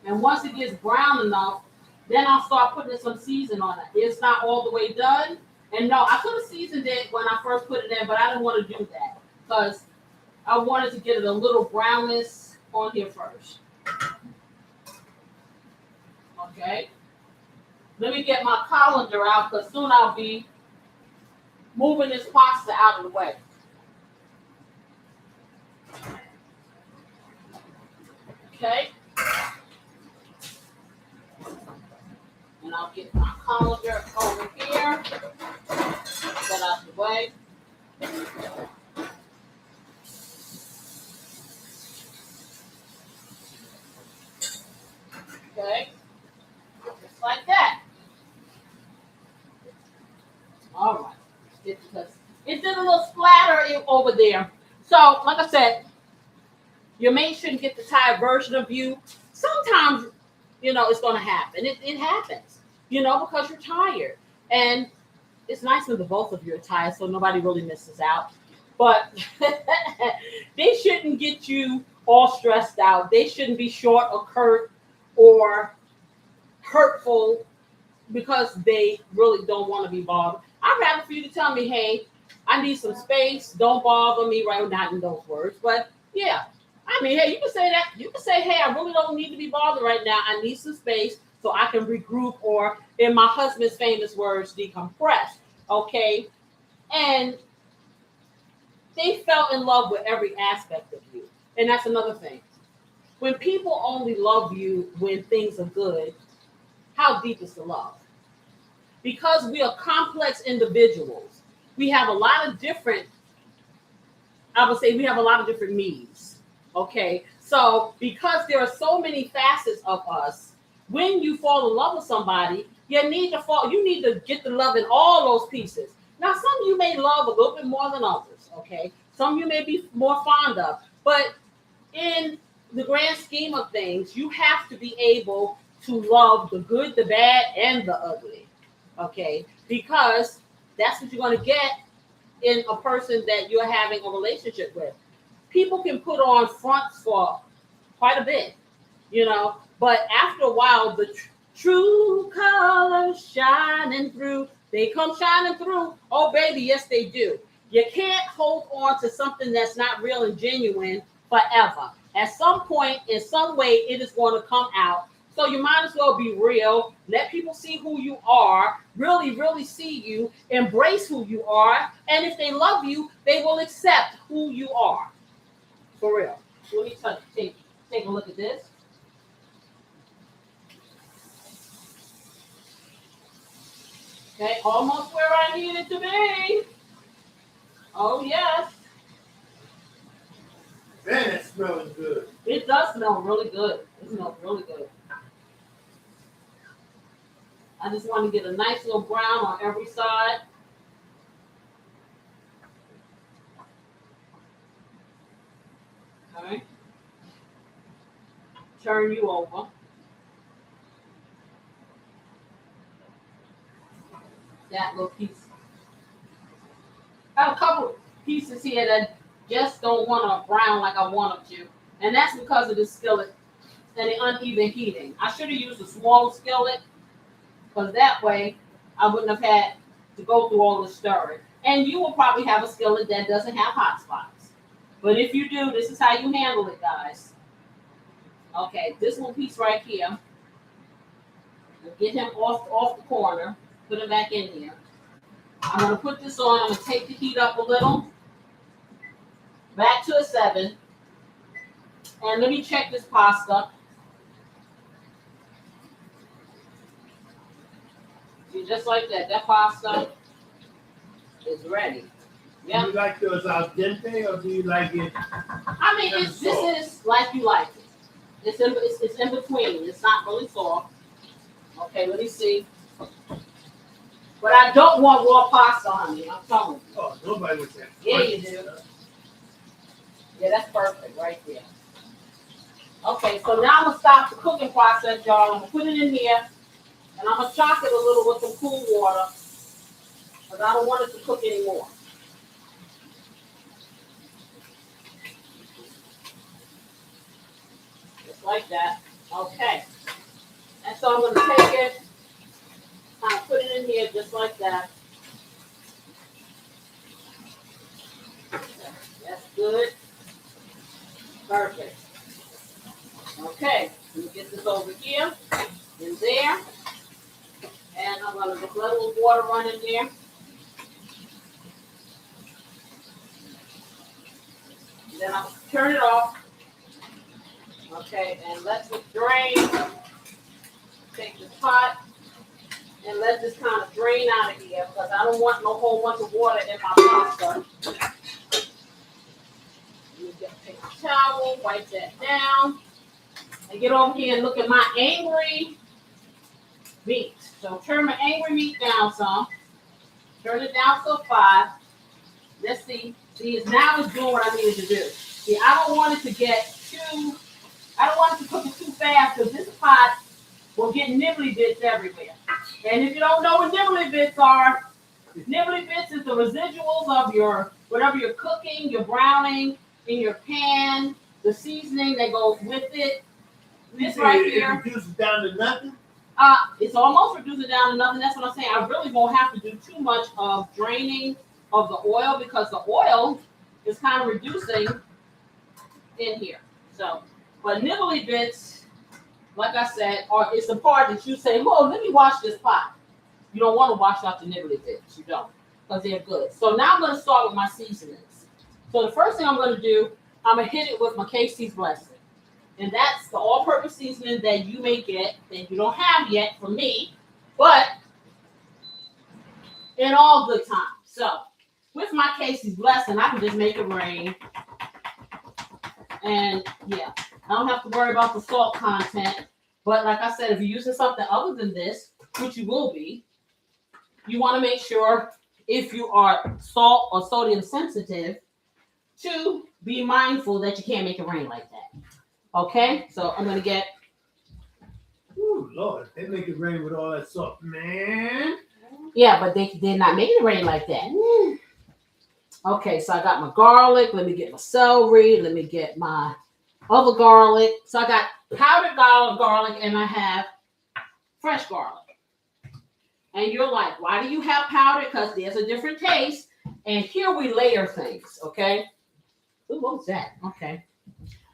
And once it gets brown enough, then I'll start putting some season on it. It's not all the way done. And no, I could have seasoned it when I first put it in, but I didn't want to do that because I wanted to get it a little brownness on here first. Okay. Let me get my colander out because soon I'll be moving this pasta out of the way. Okay. And I'll get my colander over here. Get that out of the way. Okay. Just like that. All right. It did a little splatter over there. So, like I said, your mate shouldn't get the tired version of you. Sometimes, you know, it's going to happen. It happens, you know, because you're tired. And it's nice when the both of you are tired so nobody really misses out. But they shouldn't get you all stressed out. They shouldn't be short or curt or hurtful because they really don't want to be bothered. I'd rather for you to tell me, hey, I need some space. Don't bother me, right? Not in those words. But yeah, I mean, hey, you can say that. You can say, hey, I really don't need to be bothered right now. I need some space so I can regroup, or in my husband's famous words, decompress. Okay? And they fell in love with every aspect of you. And that's another thing. When people only love you when things are good, how deep is the love? Because we are complex individuals. We have a lot of different, I would say we have a lot of different needs. Okay? So because there are so many facets of us, when you fall in love with somebody, you need to get the love in all those pieces. Now, some you may love a little bit more than others, okay? Some you may be more fond of. But in the grand scheme of things, you have to be able to love the good, the bad, and the ugly, okay? Because that's what you're going to get in a person that you're having a relationship with. People can put on fronts for quite a bit, you know, but after a while, the True colors shining through. They come shining through. Oh, baby, yes, they do. You can't hold on to something that's not real and genuine forever. At some point, in some way, it is going to come out. So you might as well be real. Let people see who you are. Really, really see you. Embrace who you are. And if they love you, they will accept who you are. For real. Let me take a look at this. Okay, almost where I need it to be. Oh, yes. Man, it smells good. It does smell really good. It smells really good. I just want to get a nice little brown on every side. Okay. Turn you over. That little piece. I have a couple pieces here that just don't want to brown like I want them to. And that's because of the skillet and the uneven heating. I should have used a smaller skillet because that way I wouldn't have had to go through all the stirring. And you will probably have a skillet that doesn't have hot spots. But if you do, this is how you handle it, guys. Okay, this little piece right here. Get him off the corner. Put it back in here. I'm going to put this on. I'm going to take the heat up a little. Back to a 7. And let me check this pasta. See, just like that. That pasta is ready. Yep. Do you like yours al dente or do you like it? I mean, this is like you like it. It's in between. It's not really soft. Okay, let me see. But I don't want raw pasta on me. I'm telling you. Oh, nobody would say. Yeah, you do. Yeah, that's perfect right there. Okay, so now I'm going to stop the cooking process, y'all. I'm going to put it in here. And I'm going to shock it a little with some cool water. Because I don't want it to cook anymore. Just like that. Okay. And so I'm going to take it. I'll put it in here just like that. That's good. Perfect. Okay, let me get this over here and there. And I'm going to just let a little water run in there. And then I'll turn it off. Okay, and let it drain. Take this pot. And let this kind of drain out of here because I don't want no whole bunch of water in my pasta. You just take a towel, wipe that down, and get over here and look at my angry meat. So turn my angry meat down some. Turn it down to a 5. Let's see. See, it's doing what I needed to do. See, I don't want it to cook it too fast because this pot will get nibbly bits everywhere. And if you don't know what nibbly bits are, nibbly bits is the residuals of your, whatever you're cooking, your browning, in your pan, the seasoning that goes with it. This right here. It reduces down to nothing? It's almost reducing down to nothing. That's what I'm saying. I really won't have to do too much of draining of the oil because the oil is kind of reducing in here. So, but nibbly bits, like I said, it's the part that you say, oh, let me wash this pot. You don't want to wash out the nibbly bits. You don't, because they're good. So now I'm going to start with my seasonings. So the first thing I'm going to do, I'm going to hit it with my Casey's Blessing. And that's the all-purpose seasoning that you may get that you don't have yet from me, but in all good times. So with my Casey's Blessing, I can just make it rain. And yeah, I don't have to worry about the salt content. But like I said, if you're using something other than this, which you will be, you want to make sure if you are salt or sodium sensitive to be mindful that you can't make it rain like that. Okay, so I'm going to get... Ooh, Lord, they make it rain with all that salt, man. Yeah, but they're not making it rain like that. Woo. Okay, so I got my garlic. Let me get my celery. Let me get my other garlic. So I got powdered garlic and I have fresh garlic. And you're like, why do you have powder? Because there's a different taste. And here we layer things, okay? Ooh, what was that? Okay.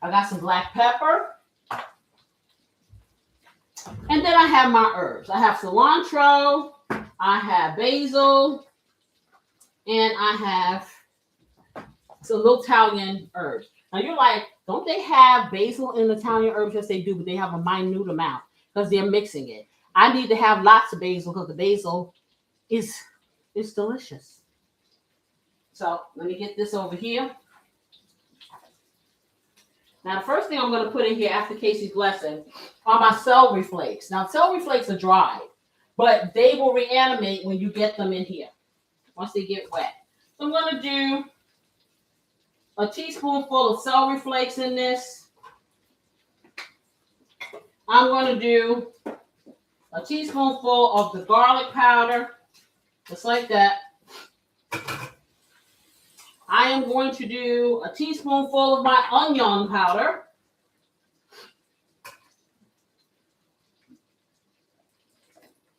I got some black pepper. And then I have my herbs. I have cilantro. I have basil. And I have some little Italian herbs. Now you're like, don't they have basil in Italian herbs? Yes, they do, but they have a minute amount because they're mixing it. I need to have lots of basil because the basil is delicious. So let me get this over here. Now the first thing I'm going to put in here after Casey's blessing are my celery flakes. Now celery flakes are dried, but they will reanimate when you get them in here once they get wet. So I'm going to do a teaspoonful of celery flakes in this. I'm going to do a teaspoonful of the garlic powder, just like that. I am going to do a teaspoonful of my onion powder.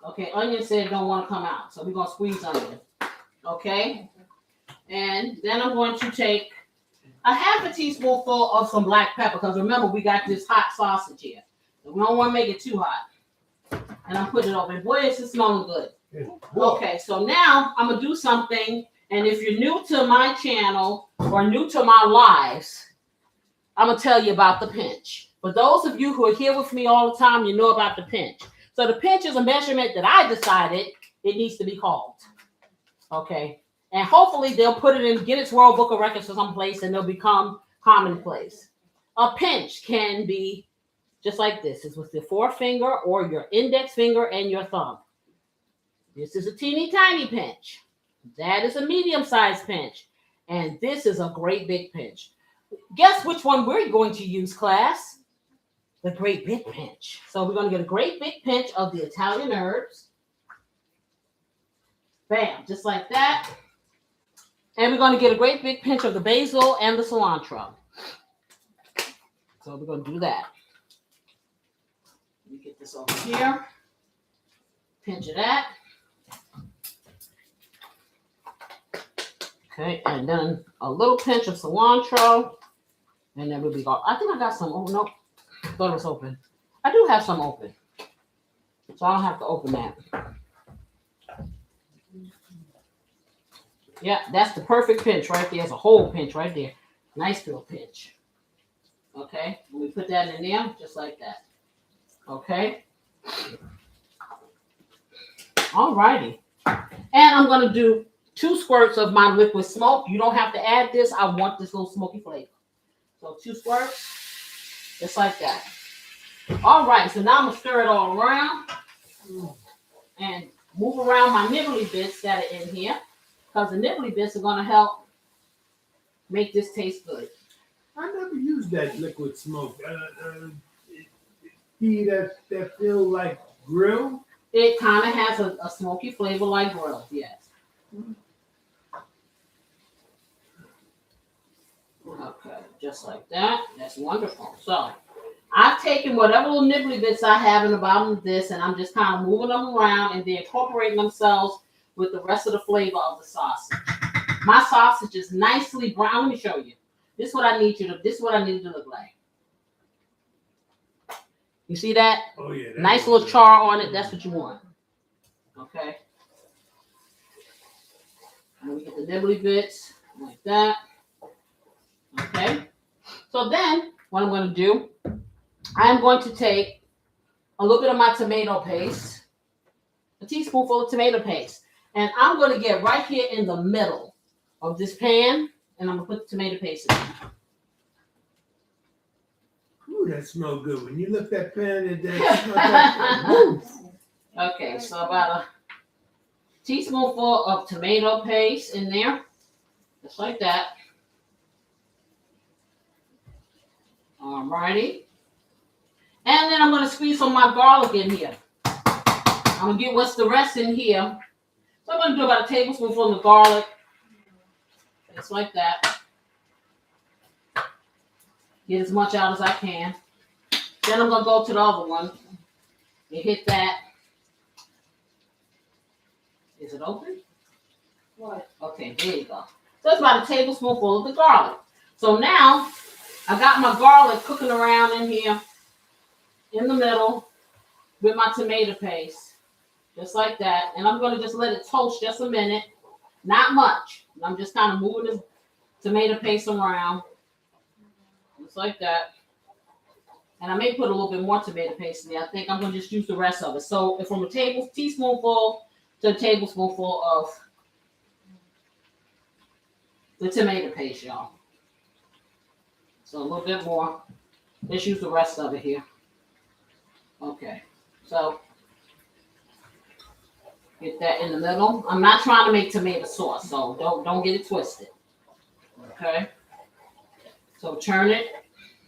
Okay, onion said don't want to come out, so we're going to squeeze onion. Okay? And then I'm going to take a half a teaspoonful of some black pepper, because remember, we got this hot sausage here. So we don't want to make it too hot. And I'm putting it over. And boy, this is smelling good. Okay, so now I'm going to do something. And if you're new to my channel or new to my lives, I'm going to tell you about the pinch. For those of you who are here with me all the time, you know about the pinch. So the pinch is a measurement that I decided it needs to be called. Okay. And hopefully they'll put it in Guinness World Book of Records or someplace and they'll become commonplace. A pinch can be just like this. It's with your forefinger or your index finger and your thumb. This is a teeny tiny pinch. That is a medium-sized pinch. And this is a great big pinch. Guess which one we're going to use, class? The great big pinch. So we're going to get a great big pinch of the Italian herbs. Bam, just like that. And we're going to get a great big pinch of the basil and the cilantro. So we're going to do that. Let me get this over here. Pinch of that. Okay, and then a little pinch of cilantro. And then we'll be going. I think I got some. Oh, no. I thought it was open. I do have some open. So I don't have to open that. Yeah, that's the perfect pinch right there. It's a whole pinch right there. Nice little pinch. Okay, and we put that in there just like that. Okay. All righty. And I'm going to do 2 squirts of my liquid smoke. You don't have to add this. I want this little smoky flavor. So 2 squirts, just like that. All right, so now I'm going to stir it all around and move around my nibbly bits that are in here, because the nibbly bits are going to help make this taste good. I never used that liquid smoke. That feel like grill? It kind of has a smoky flavor like grill, yes. Okay, just like that. That's wonderful. So I've taken whatever little nibbly bits I have in the bottom of this, and I'm just kind of moving them around, and they're incorporating themselves with the rest of the flavor of the sausage. My sausage is nicely brown. Let me show you. This is what I need this is what I need it to look like. You see that? Oh yeah. Nice little char on it. That's what you want. Okay. And we get the nibbly bits like that. Okay. So then what I'm going to do, I'm going to take a little bit of my tomato paste, a teaspoonful of tomato paste, and I'm going to get right here in the middle of this pan, and I'm going to put the tomato paste in. Ooh, that smells good. When you lift that pan, it smells like Okay, so about a teaspoonful of tomato paste in there, just like that. Alrighty. And then I'm going to squeeze some of my garlic in here. I'm going to get what's the rest in here. So I'm going to do about a tablespoonful of garlic. Just like that. Get as much out as I can. Then I'm going to go to the other one and hit that Is it open? What? Okay, there you go. So it's about a tablespoonful of the garlic. So now I got my garlic cooking around in here in the middle with my tomato paste. Just like that. And I'm going to just let it toast just a minute. Not much. I'm just kind of moving this tomato paste around. Just like that. And I may put a little bit more tomato paste in there. I think I'm going to just use the rest of it. So from a teaspoonful to a tablespoonful of the tomato paste, y'all. So a little bit more. Let's use the rest of it here. Okay. So get that in the middle. I'm not trying to make tomato sauce, so don't get it twisted. Okay. So turn it.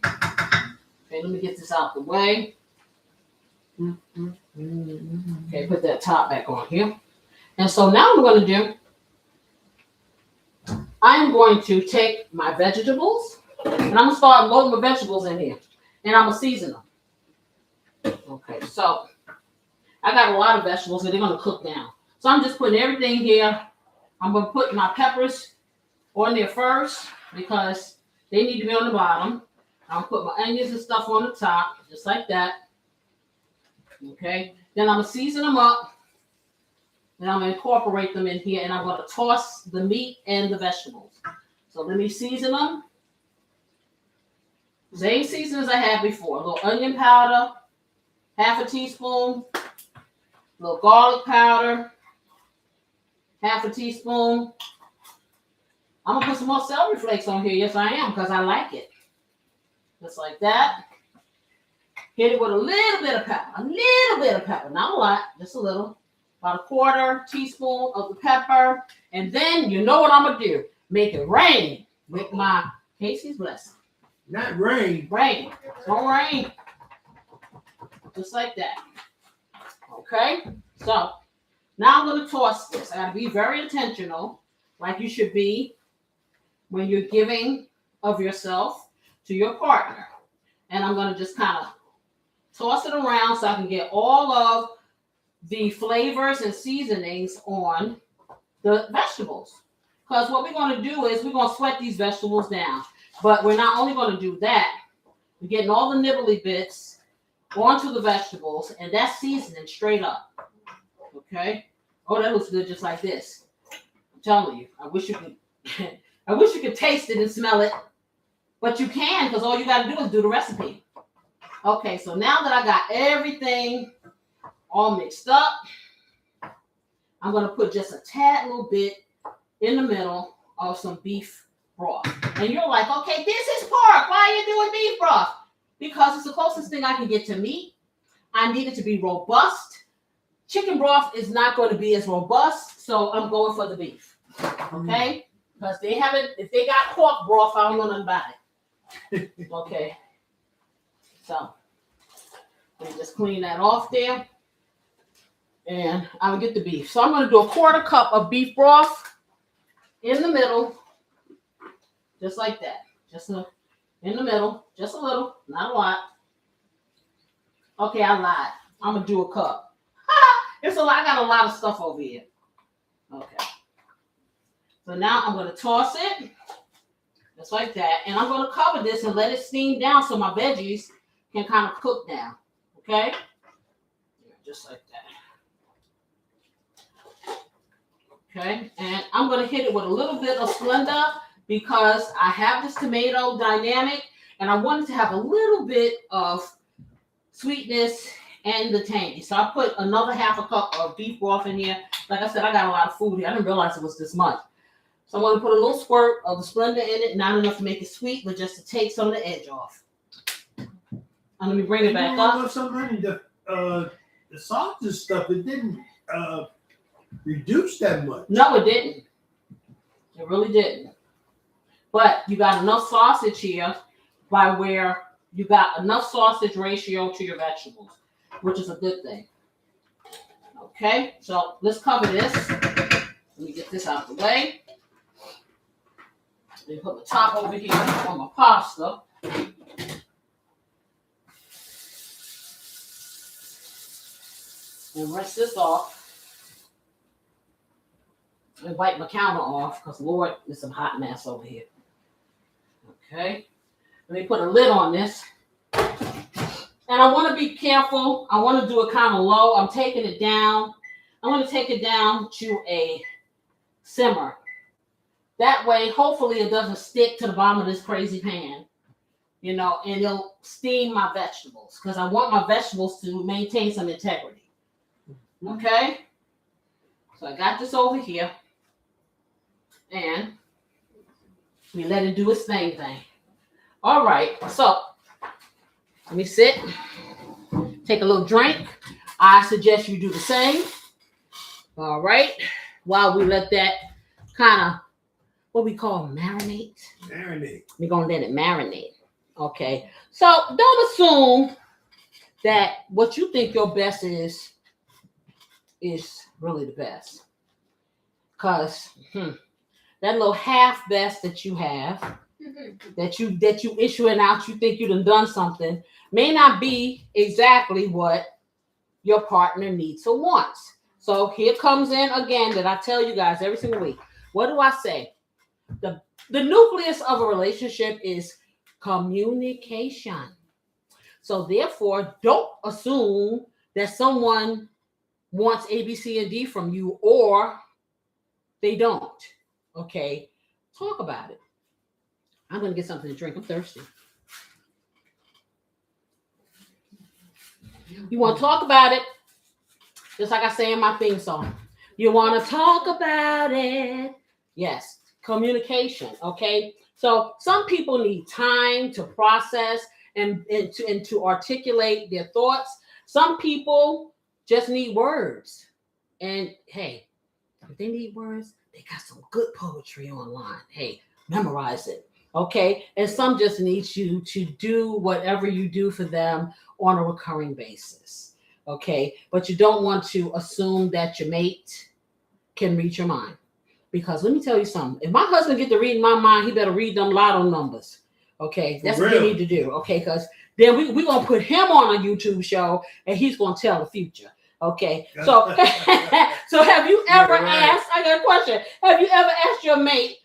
Okay, let me get this out the way. Okay, put that top back on here. And so now what I'm going to do, I'm going to take my vegetables and I'm going to start loading my vegetables in here. And I'm going to season them. Okay, so I got a lot of vegetables and they're going to cook down. So I'm just putting everything here. I'm going to put my peppers on there first because they need to be on the bottom. I'll put my onions and stuff on the top, just like that. Okay. Then I'm going to season them up. And I'm going to incorporate them in here. And I'm going to toss the meat and the vegetables. So let me season them. Same season as I had before. A little onion powder, half a teaspoon. A little garlic powder, half a teaspoon. I'm going to put some more celery flakes on here. Yes, I am, because I like it. Just like that. Hit it with a little bit of pepper. A little bit of pepper. Not a lot. Just a little. About a quarter teaspoon of the pepper. And then you know what I'm going to do. Make it rain with my Casey's blessing. Not rain. Rain. Don't rain. Just like that. Okay? So, now I'm going to toss this. I got to be very intentional. Like you should be when you're giving of yourself to your partner. And I'm going to just kind of toss it around so I can get all of the flavors and seasonings on the vegetables. Because what we're going to do is we're going to sweat these vegetables down. But we're not only going to do that. We're getting all the nibbly bits onto the vegetables. And that's seasoning straight up. Okay? Oh, that looks good just like this. I'm telling you. I wish you could taste it and smell it. But you can, because all you got to do is do the recipe. Okay, so now that I got everything all mixed up, I'm going to put just a tad little bit in the middle of some beef broth. And you're like, okay, this is pork. Why are you doing beef broth? Because it's the closest thing I can get to meat. I need it to be robust. Chicken broth is not going to be as robust, so I'm going for the beef. Okay? Because if they got pork broth, I don't know nothing about it. Okay. So, let me just clean that off there. And I will get the beef. So I'm going to do a quarter cup of beef broth in the middle. Just like that. Just in the middle. Just a little. Not a lot. Okay, I lied. I'm going to do a cup. It's a lot. I got a lot of stuff over here. Okay. So now I'm going to toss it. Just like that. And I'm going to cover this and let it steam down so my veggies can kind of cook down. Okay? Just like that. Okay? And I'm going to hit it with a little bit of Splenda because I have this tomato dynamic and I want it to have a little bit of sweetness and the tangy. So I put another half a cup of beef broth in here. Like I said, I got a lot of food here. I didn't realize it was this much. So I'm going to put a little squirt of the Splenda in it. Not enough to make it sweet, but just to take some of the edge off. And let me bring it back up. The sausage stuff, it didn't reduce that much. No, it didn't. It really didn't. But you got enough sausage here by where you got enough sausage ratio to your vegetables, which is a good thing. Okay, so let's cover this. Let me get this out of the way. Let me put the top over here on my pasta. And rinse this off. Let me wipe my counter off because Lord, there's some hot mess over here. Okay. Let me put a lid on this. And I want to be careful. I want to do it kind of low. I'm taking it down. I want to take it down to a simmer. That way, hopefully it doesn't stick to the bottom of this crazy pan, you know, and it'll steam my vegetables because I want my vegetables to maintain some integrity. Okay? So I got this over here. And we let it do its thing. All right, so let me sit, take a little drink. I suggest you do the same. All right, while we let that kind of, what we call marinate. We're going to let it marinate. Okay, so don't assume that what you think your best is really the best. Because, that little half best that you have, that you issuing out, you think you done something, may not be exactly what your partner needs or wants. So here comes in again that I tell you guys every single week. What do I say? The nucleus of a relationship is communication. So therefore, don't assume that someone wants A, B, C, and D from you or they don't. Okay, talk about it. I'm going to get something to drink. I'm thirsty. You want to talk about it, just like I say in my theme song. You want to talk about it. Yes, communication, okay? So some people need time to process and to articulate their thoughts. Some people just need words. And hey, if they need words, they got some good poetry online. Hey, memorize it. Okay. And some just need you to do whatever you do for them on a recurring basis. Okay. But you don't want to assume that your mate can read your mind. Because let me tell you something. If my husband get to read my mind, he better read them lotto numbers. Okay. That's what he need to do. Okay. Because then we're going to put him on a YouTube show and he's going to tell the future. Okay, so so have you ever asked, I got a question. Have you ever asked your mate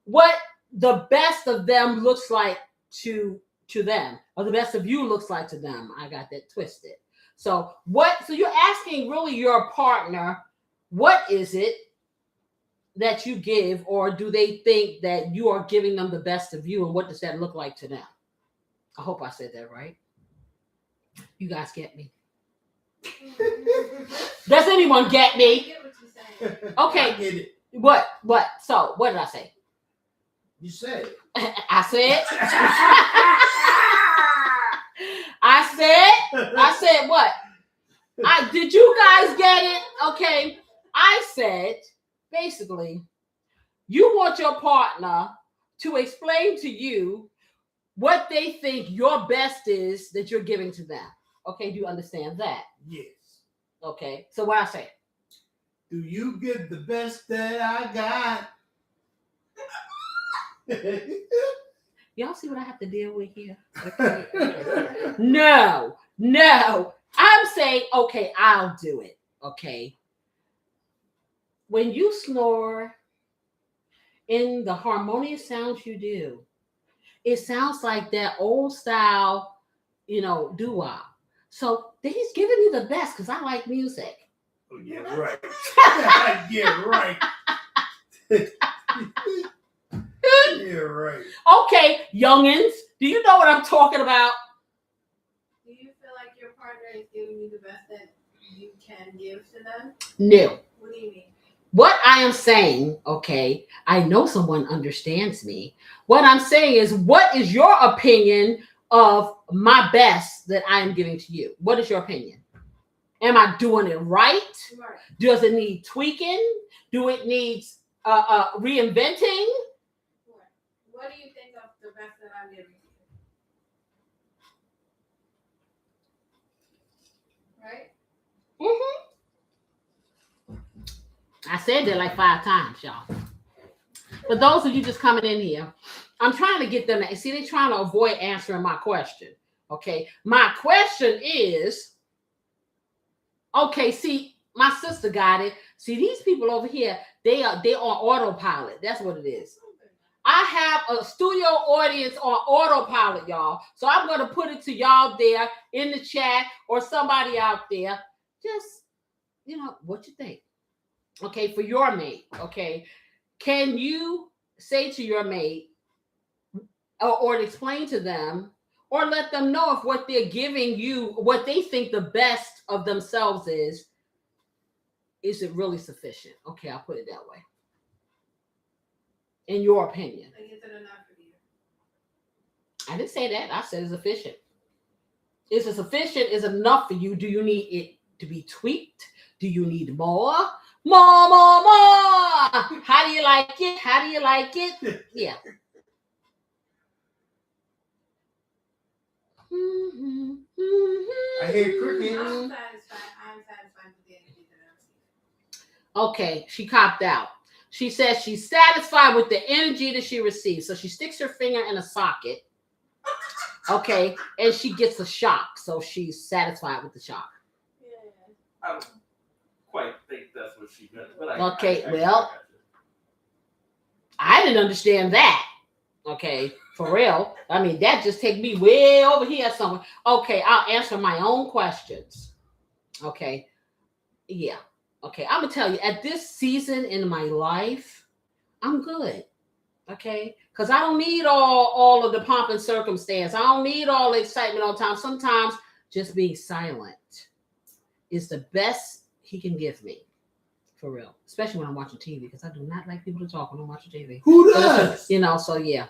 what the best of them looks like to them, or the best of you looks like to them? I got that twisted. So you're asking really your partner, what is it that you give, or do they think that you are giving them the best of you, and what does that look like to them? I hope I said that right. You guys get me? Does anyone get me? I get what you're saying. Okay. I get it. What? So, what did I say? You said it. I said what? Did you guys get it? Okay. I said, basically, you want your partner to explain to you what they think your best is that you're giving to them. Okay, do you understand that? Yes. Okay, so what I say? Do you get the best that I got? Y'all see what I have to deal with here? Okay. No. I'm saying, okay, I'll do it. Okay. When you snore in the harmonious sounds you do, it sounds like that old style, doo-wop. So he's giving me the best because I like music. Oh, yeah, right. Yeah, right. Yeah, right. Okay, youngins, do you know what I'm talking about? Do you feel like your partner is giving you the best that you can give to them? No. What do you mean? What I am saying, okay, I know someone understands me. What I'm saying is, what is your opinion of my best that I am giving to you? What is your opinion? Am I doing it right? Right. Does it need tweaking? Do it need reinventing? What do you think of the best that I'm giving you? Right? I said that like 5 times, y'all. For those of you just coming in here, I'm trying to get them to see, they're trying to avoid answering my question. Okay. My question is, okay, see, my sister got it. See, these people over here, They are autopilot. That's what it is. I have a studio audience on autopilot, y'all. So I'm going to put it to y'all there in the chat or somebody out there. Just, what you think. Okay, for your mate. Okay. Can you say to your mate or explain to them or let them know if what they're giving you, what they think the best of themselves is it really sufficient? Okay, I'll put it that way. In your opinion. Like, is it enough for you? I didn't say that. I said it's sufficient. Is it sufficient? Is it enough for you? Do you need it to be tweaked? Do you need more? More. How do you like it? How do you like it? Yeah. I hear crickets. I'm satisfied with the energy that I receive. Okay, she copped out. She says she's satisfied with the energy that she receives. So she sticks her finger in a socket. Okay, and she gets a shock. So she's satisfied with the shock. Yeah. I don't quite think that's what she meant. But I didn't understand that. Okay, for real. I mean, that just take me way over here somewhere. Okay, I'll answer my own questions. Okay, yeah. Okay, I'm gonna tell you, at this season in my life, I'm good. Okay, because I don't need all of the pomp and circumstance. I don't need all the excitement all the time. Sometimes just being silent is the best he can give me, for real. Especially when I'm watching TV, because I do not like people to talk when I'm watching TV. Who does? So yeah.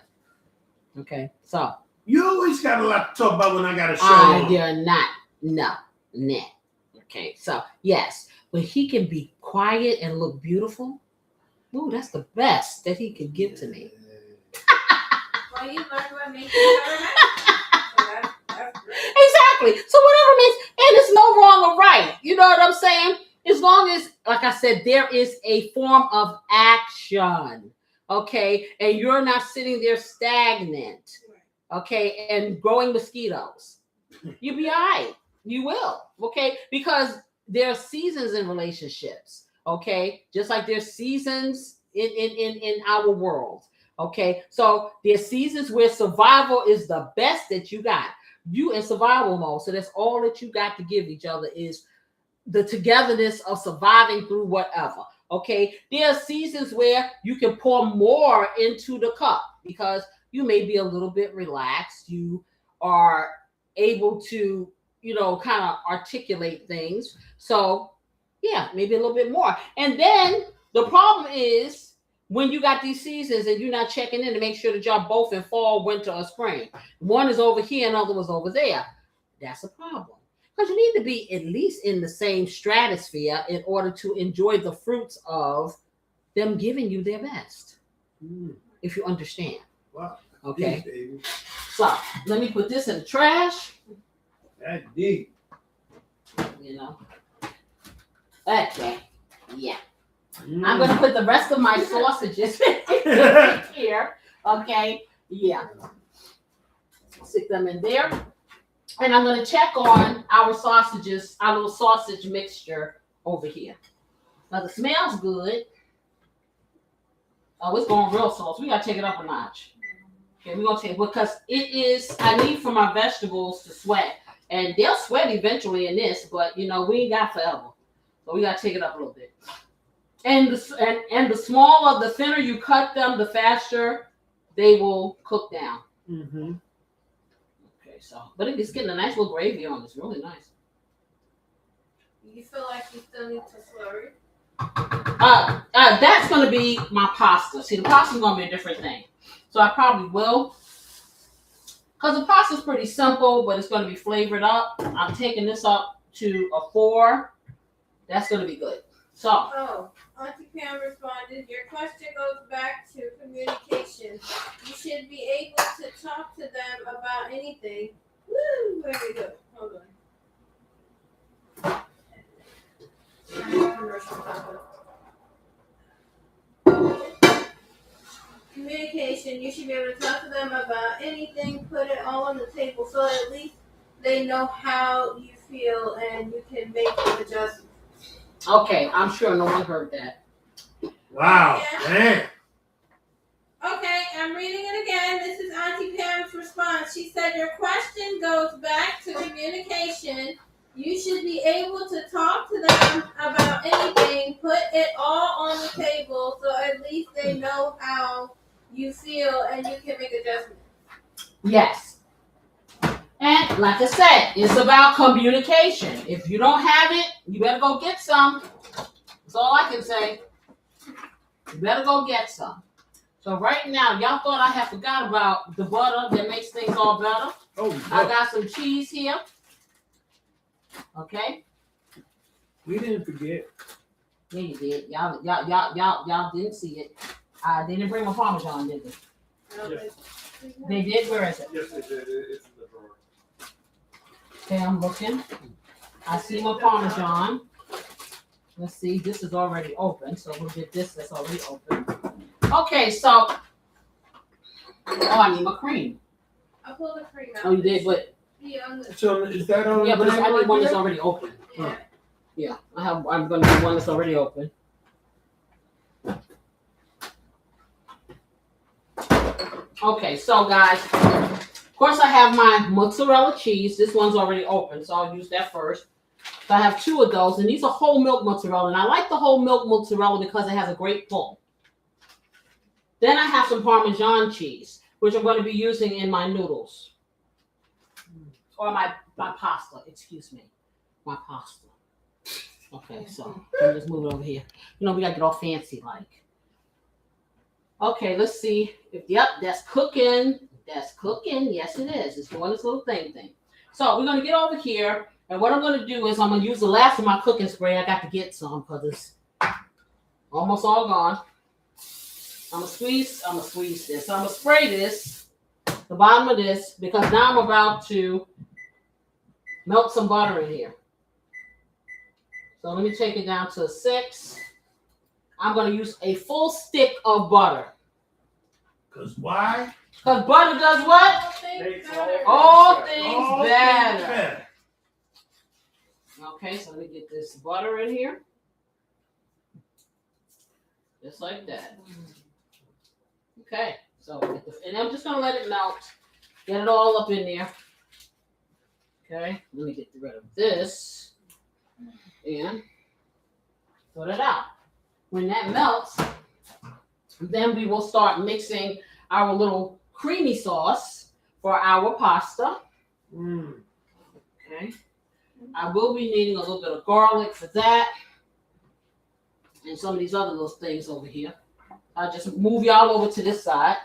Okay, so you always got a lot to talk about when I got a show on. You're not. No. Okay, so yes, but he can be quiet and look beautiful. Ooh, that's the best that he can give to me. Well, you learn what makes you better. So that's great. Exactly. So whatever makes, and it's no wrong or right. You know what I'm saying? As long as, like I said, there is a form of action. Okay, and you're not sitting there stagnant. Okay, and growing mosquitoes. You'll be all right. You will. Okay, because there are seasons in relationships. Okay, just like there's seasons in our world. Okay, so there's seasons where survival is the best that you got. You in survival mode, so that's all that you got to give each other is the togetherness of surviving through whatever. Okay, there are seasons where you can pour more into the cup because you may be a little bit relaxed. You are able to, kind of articulate things. So yeah, maybe a little bit more. And then the problem is when you got these seasons and you're not checking in to make sure that y'all both in fall, winter, or spring. One is over here, another was over there. That's a problem. Because you need to be at least in the same stratosphere in order to enjoy the fruits of them giving you their best. If you understand. Wow. Okay. Baby. So let me put this in the trash. That's deep. Okay. Yeah. I'm going to put the rest of my sausages here. Okay. Yeah. Stick them in there. And I'm going to check on our sausages, our little sausage mixture over here. Now, the smells good. Oh, it's going real sauce. We got to take it up a notch. Okay, we're going to take it because I need for my vegetables to sweat. And they'll sweat eventually in this, but, we ain't got forever. So we got to take it up a little bit. And the smaller, the thinner you cut them, the faster they will cook down. Mm-hmm. Okay, so, but it's getting a nice little gravy on. It's really nice. You feel like you still need to slurry? That's going to be my pasta. See, the pasta's going to be a different thing. So I probably will. Because the pasta's pretty simple, but it's going to be flavored up. I'm taking this up to a 4. That's going to be good. So. Oh, Auntie Pam responded, your question goes back to communication. You should be able to talk to them about anything. Woo! Where we go? Hold on. Communication, you should be able to talk to them about anything, put it all on the table so at least they know how you feel and you can make an adjustment. Okay, I'm sure no one heard that. Wow, Yeah. man. Okay, I'm reading it again. This is Auntie Pam's response. She said, your question goes back to communication. You should be able to talk to them about anything, put it all on the table so at least they know how you feel and you can make adjustments. Yes. And like I said, it's about communication. If you don't have it, you better go get some. That's all I can say. You better go get some. So right now, y'all thought I had forgot about the butter that makes things all better. Oh, I no. got some cheese here. Okay. We didn't forget. Yeah, you did. Y'all didn't see it. They didn't bring my Parmesan, did they? Yes. They did. Where is it? Yes, it did. It's in the drawer. Okay, I'm looking. I see my Parmesan. Let's see. This is already open, so we'll get this. That's already open. Okay, so. Oh, I need my cream. I pulled the cream out. Oh, you did, but Yeah, So is that on yeah, the but I thing need one right that's there? already open. yeah. Yeah, I'm gonna do one that's already open. Okay, so guys, of course I have my mozzarella cheese. This one's already open, so I'll use that first. So I have 2 of those, and these are whole milk mozzarella, and I like the whole milk mozzarella because it has a great pull. Then I have some Parmesan cheese, which I'm going to be using in my noodles. Or my pasta, excuse me. My pasta. Okay, so let me just move it over here. You know, we gotta get all fancy like. Okay, let's see. Yep, that's cooking. That's cooking. Yes, it is. It's doing this little thing. So we're gonna get over here, and what I'm gonna do is I'm gonna use the last of my cooking spray. I got to get some because it's almost all gone. I'm gonna squeeze this. I'm gonna spray this, the bottom of this, because now I'm about to melt some butter in here. So let me take it down to 6. I'm going to use a full stick of butter. Because why? Because butter does what? All things Makes better. All things All things better. better. Okay, so let me get this butter in here. Just like that. Okay, so and I'm just going to let it melt. Get it all up in there. Okay, let me get rid of this. And put it out. When that melts, then we will start mixing our little creamy sauce for our pasta. Okay. I will be needing a little bit of garlic for that. And some of these other little things over here. I'll just move y'all over to this side.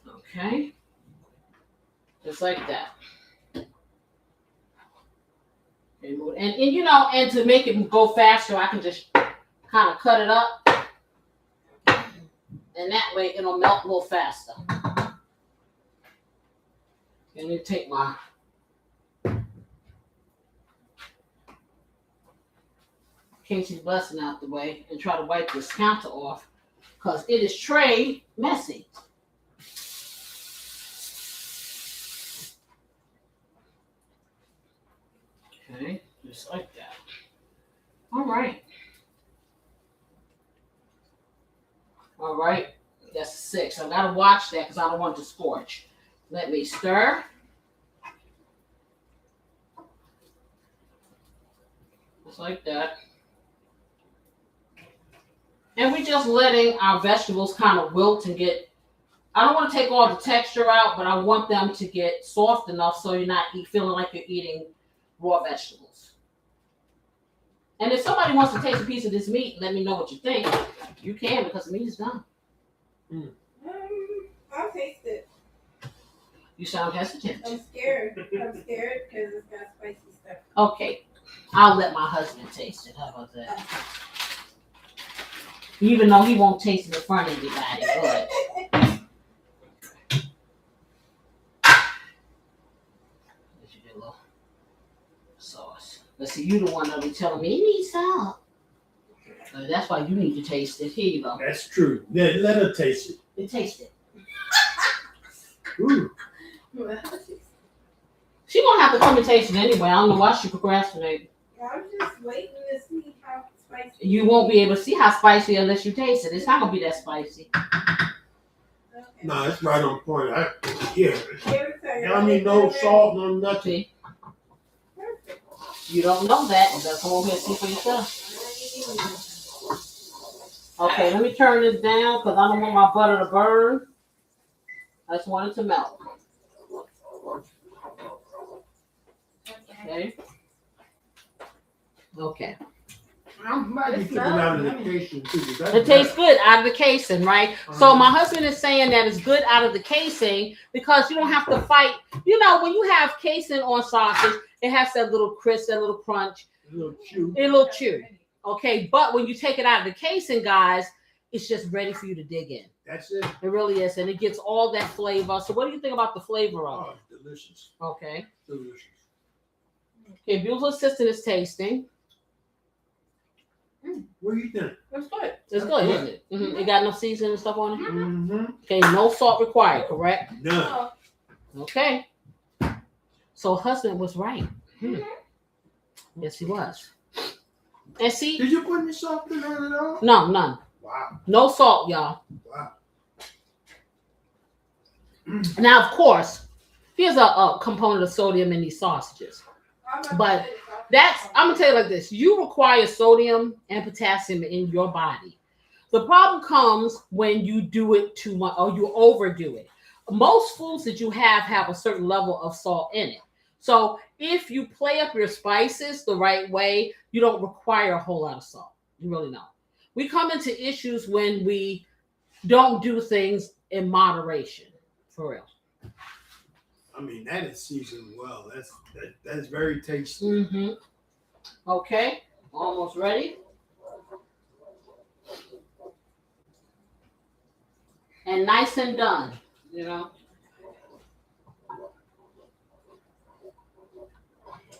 Okay. Just like that. And you know, and to make it go faster, I can just kind of cut it up. And that way it'll melt a little faster. Let me take my Casey's blessing out the way and try to wipe this counter off because it is tray messy. Okay, just like that. All right. All right, that's 6. I gotta watch that because I don't want it to scorch. Let me stir. Just like that. And we're just letting our vegetables kind of wilt and get, I don't want to take all the texture out, but I want them to get soft enough so you're not feeling like you're eating raw vegetables. And if somebody wants to taste a piece of this meat, let me know what you think. You can because the meat is done. I'll taste it. You sound hesitant. I'm scared. I'm scared because it's got spicy stuff. Okay, I'll let my husband taste it. How about that? Even though he won't taste it in front of anybody. But sauce. Let's see, you the one that'll be telling me, you need salt. That's why you need to taste it. Here you go. That's true. Yeah, let her taste it. You taste it. Ooh. She gonna have to come and taste it anyway. I don't know why she procrastinated. I'm just waiting to see how spicy. You won't be able to see how spicy unless you taste it. It's not gonna be that spicy. Okay. No, it's right on point. Yeah. Everything. I mean, no salt, no nothing. See, Perfect. you don't know that. You gotta come over here and see for yourself. Okay, let me turn this down because I don't want my butter to burn. I just want it to melt. Okay. Okay. I'm glad you took it out of the casing too. It tastes good out of the casing, right? So my husband is saying that it's good out of the casing because you don't have to fight. You know, when you have casing on sausage, it has that little crisp, that little crunch, A little chew. a little chew. Okay, but when you take it out of the casing, guys, it's just ready for you to dig in. That's it. It really is, and it gets all that flavor. So what do you think about the flavor of Oh, it? it's delicious. Okay. Delicious. Okay, beautiful assistant is tasting. What do you think? It's good. It's good, isn't it? Mm-hmm. It got no seasoning and stuff on it? Mm-hmm. Okay, no salt required, correct? None. Oh, Okay. So husband was right. Yes, he was. And see, Did you put any salt in there at all? no, none. Wow. No salt, y'all. Wow. Now, of course, here's a component of sodium in these sausages. I'm not But good at That's, I'm gonna tell you like this: you require sodium and potassium in your body. The problem comes when you do it too much or you overdo it. Most foods that you have a certain level of salt in it. So if you play up your spices the right way, you don't require a whole lot of salt. You really don't. We come into issues when we don't do things in moderation, for real. I mean, that is seasoned well. That's very tasty. Mm-hmm. Okay, almost ready. And nice and done, you know.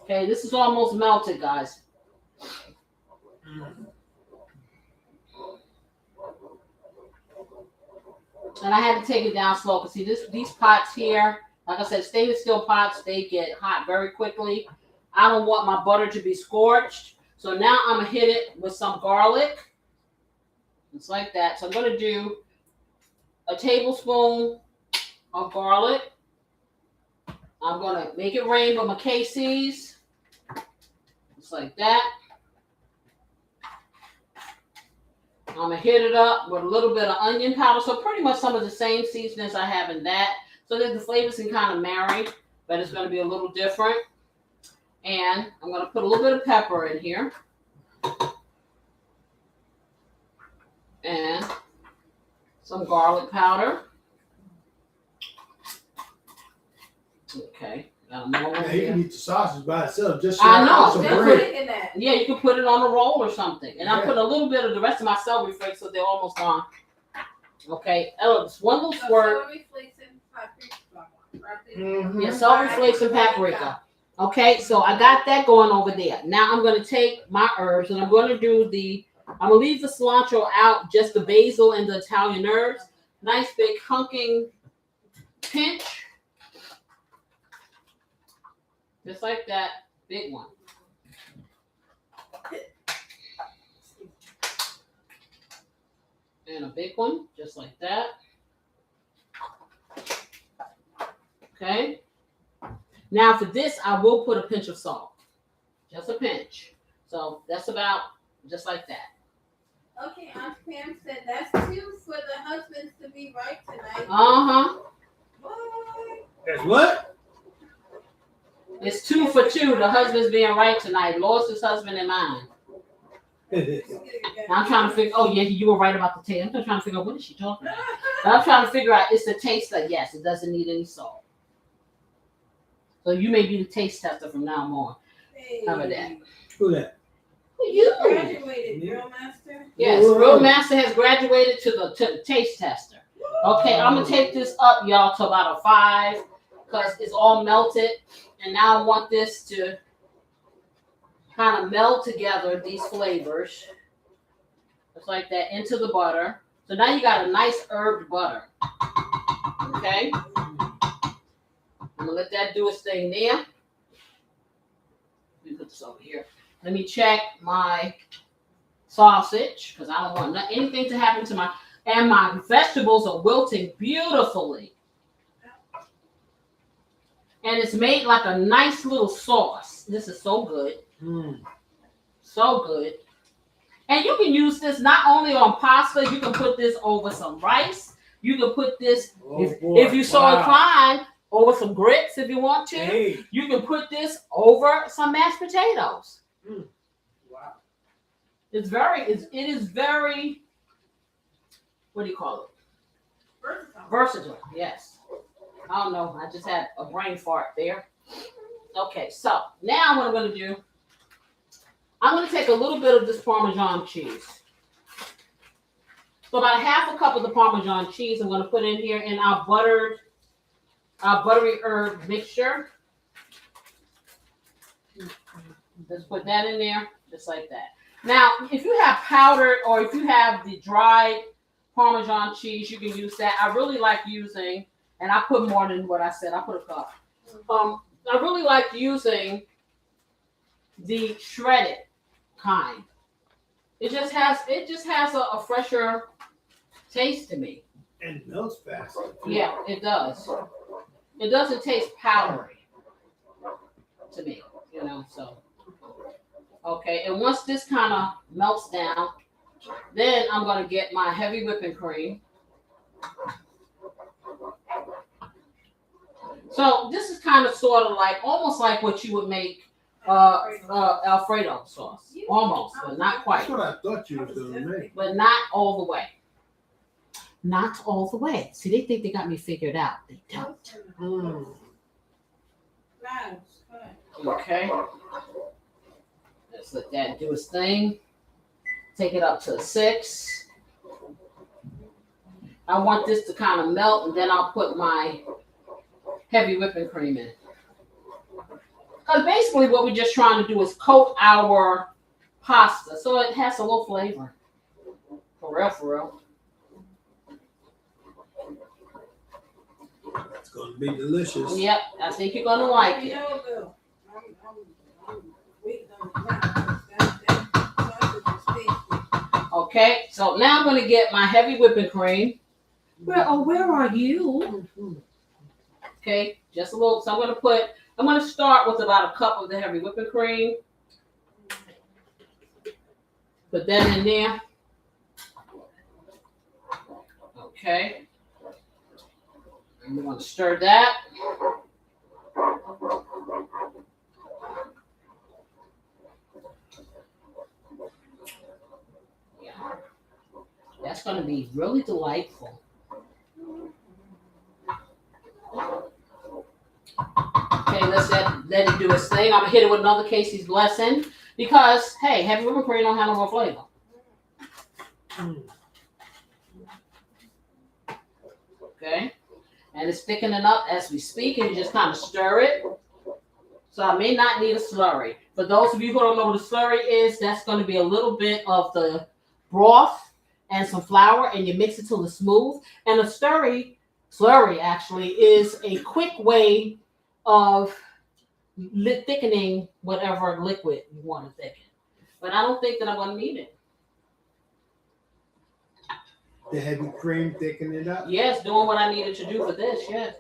Okay, this is almost melted, guys. And I had to take it down slow because see these pots here, like I said, stainless steel pots, they get hot very quickly. I don't want my butter to be scorched. So now I'm gonna hit it with some garlic. Just like that. So I'm gonna do a tablespoon of garlic. I'm gonna make it rain with my Casey's. Just like that. I'm gonna hit it up with a little bit of onion powder. So pretty much some of the same seasonings I have in that. So that the flavors can kind of marry, but it's gonna be a little different. And I'm gonna put a little bit of pepper in here. And some garlic powder. Okay. Yeah, you can eat the sausage by itself. Just I know. some Just bread. thinking that. Yeah, you can put it on a roll or something. And I Yeah. put a little bit of the rest of my celery flakes so they're almost gone. Okay. Just one little squirt. Celery flakes and paprika. Right there. Mhm. Yeah, celery flakes and paprika. Okay, so I got that going over there. Now I'm going to take my herbs and I'm going to do I'm going to leave the cilantro out, just the basil and the Italian herbs. Nice big hunking pinch. Just like that. Big one. And a big one, just like that. Okay. Now for this, I will put a pinch of salt. Just a pinch. So that's about just like that. Okay, Aunt Pam said that's two for the husbands to be right tonight. Uh-huh. What? That's what? It's 2 for 2. The husband's being right tonight. Lois's husband and mine. I'm trying to figure, oh yeah, you were right about the taste. I'm trying to figure out what is she talking about. But I'm trying to figure out, it's the taste that, yes, it doesn't need any salt. So you may be the taste tester from now on. Hey. How about that? Who that? You graduated, Drill Master. Yes, Real Master has graduated to the taste tester. Okay, I'm gonna take this up, y'all, to about a 5 because it's all melted. And now I want this to kind of meld together these flavors. Just like that into the butter. So now you got a nice herbed butter. Okay? I'm gonna let that do its thing there. Let me put this over here. Let me check my sausage because I don't want anything to happen to my vegetables are wilting beautifully. And it's made like a nice little sauce. This is so good. So good. And you can use this not only on pasta, you can put this over some rice. You can put this, if you so inclined, over some grits if you want to. Hey. You can put this over some mashed potatoes. Wow. It is very, what do you call it? Versatile, yes. I don't know, I just had a brain fart there. Okay, so now what I'm going to do, I'm going to take a little bit of this Parmesan cheese. So about half a cup of the Parmesan cheese I'm going to put in here in our buttery herb mixture. Just put that in there, just like that. Now, if you have powdered or if you have the dried Parmesan cheese, you can use that. I really like using, and I put more than what I said. I put a cup. I really like using the shredded kind. It just has a fresher taste to me. And it melts faster. Yeah, it does. It doesn't taste powdery to me, so. Okay, and once this kind of melts down, then I'm going to get my heavy whipping cream. So this is kind of sort of like, almost like what you would make Alfredo sauce. Almost, but not quite. That's what I thought you was going to make. But not all the way. Not all the way. See, they think they got me figured out. They don't. Okay. Let's let that do its thing. Take it up to 6. I want this to kind of melt, and then I'll put my heavy whipping cream in. Because basically what we're just trying to do is coat our pasta so it has a little flavor. For real. It's going to be delicious. Yep, I think you're going to like it. Okay, so now I'm going to get my heavy whipping cream. Where are you? Okay, just a little. So I'm going to start with about a cup of the heavy whipping cream. Put that in there. Okay. And we're going to stir that. Yeah. That's going to be really delightful. Okay, let's let it do its thing. I'm going to hit it with another Casey's Blessing because, hey, heavy whipping cream don't have no more flavor. Okay. And it's thickening up as we speak, and you just kind of stir it. So I may not need a slurry. For those of you who don't know what a slurry is, that's going to be a little bit of the broth and some flour, and you mix it till it's smooth. And a slurry actually is a quick way of thickening whatever liquid you want to thicken. But I don't think that I'm going to need it. The heavy cream thicken it up? Yes, doing what I needed to do for this, yes.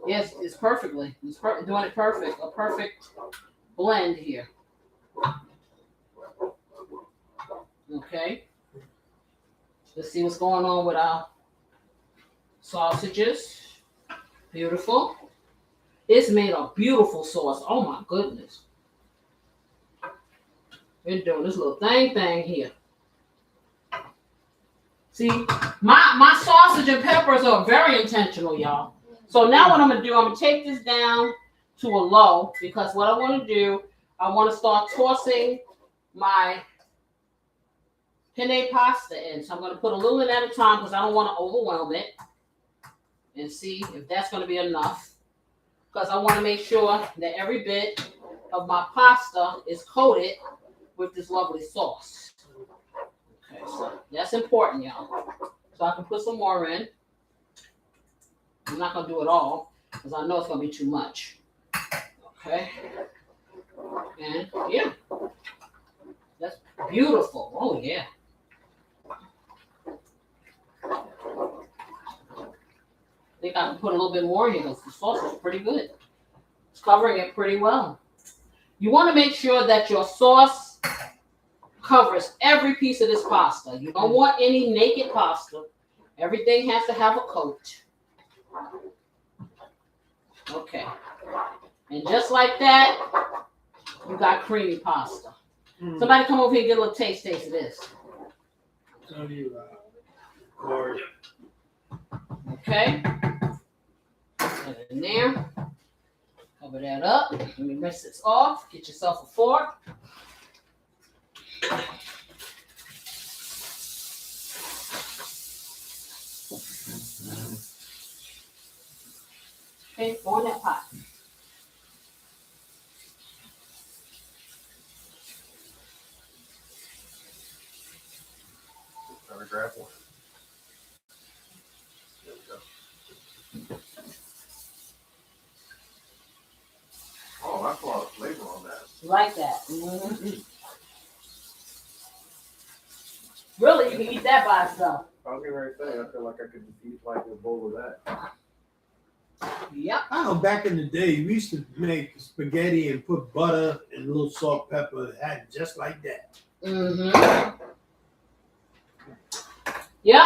Yes, it's perfectly. It's doing it perfect. A perfect blend here. Okay. Let's see what's going on with our sausages. Beautiful. It's made a beautiful sauce. Oh my goodness. We're doing this little thing here. See, my sausage and peppers are very intentional, y'all. So now what I'm going to do, I'm going to take this down to a low because what I want to do, I want to start tossing my penne pasta in. So I'm going to put a little in at a time because I don't want to overwhelm it. And see if that's going to be enough. Because I want to make sure that every bit of my pasta is coated with this lovely sauce. Okay, so that's important, y'all. So I can put some more in. I'm not gonna do it all because I know it's gonna be too much. Okay. And yeah, that's beautiful. Oh yeah. I think I can put a little bit more in here because the sauce is pretty good. It's covering it pretty well. You want to make sure that your sauce covers every piece of this pasta. You don't want any naked pasta. Everything has to have a coat. Okay. And just like that, you got creamy pasta. Somebody come over here and get a little taste of this. Tell you, Corey. Okay. Put it in there. Cover that up. Let me rinse this off. Get yourself a fork. Okay, go in that pot. Trying to grab one. There we go. Oh, that's a lot of flavor on that. Like that. Mm-hmm. Really, you can eat that by itself. I was getting ready to say, I feel like I could just eat like a bowl of that. Yep. I know back in the day, we used to make spaghetti and put butter and a little salt, pepper, had it just like that. Mm-hmm. Yep.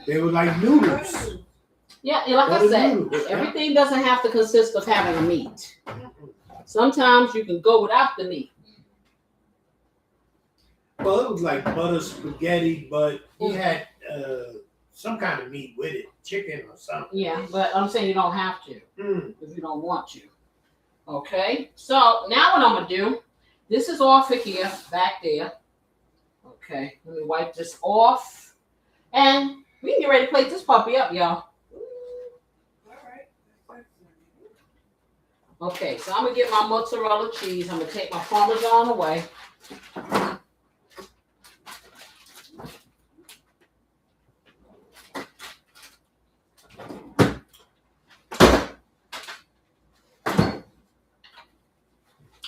They were like noodles. Yeah, like I said, everything doesn't have to consist of having a meat. Sometimes you can go without the meat. Well, it was like butter spaghetti, but you had some kind of meat with it, chicken or something. Yeah, but I'm saying you don't have to if you don't want to. Okay, so now what I'm gonna do, this is off of here, back there. Okay, let me wipe this off. And we can get ready to plate this puppy up, y'all. Okay, so I'm gonna get my mozzarella cheese. I'm gonna take my Parmesan away.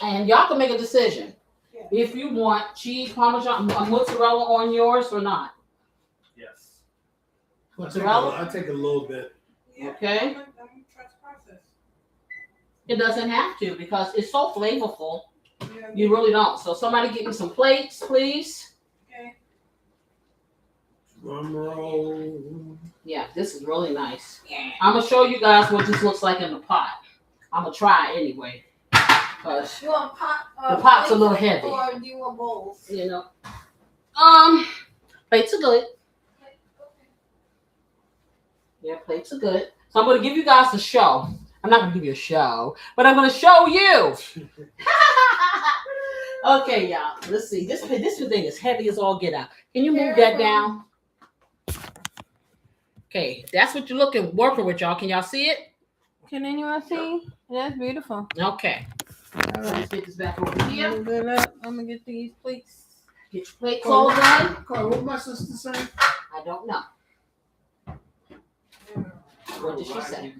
And y'all can make a decision if you want cheese, Parmesan, mozzarella on yours or not. Yes. Mozzarella? I'll take a little bit. Okay. It doesn't have to because it's so flavorful. You really don't. So somebody get me some plates, please. Okay. Drum roll. Yeah, this is really nice. I'm gonna show you guys what this looks like in the pot. I'm gonna try anyway. Cause You want pot? the pot's a little heavy. Or do you want bowls? You know. Plates are good. Yeah, plates are good. So I'm gonna give you guys a show. I'm not gonna give you a show, but I'm gonna show you. Okay, y'all. Let's see. This thing is heavy as all get out. Can you move that down? Okay, that's what you're working with, y'all. Can y'all see it? Can anyone see? That's beautiful. Okay. All right. Let's get this back over here. I'm gonna get these plates. Get your plates all done. Carl, what my sister say? I don't know. What did she say?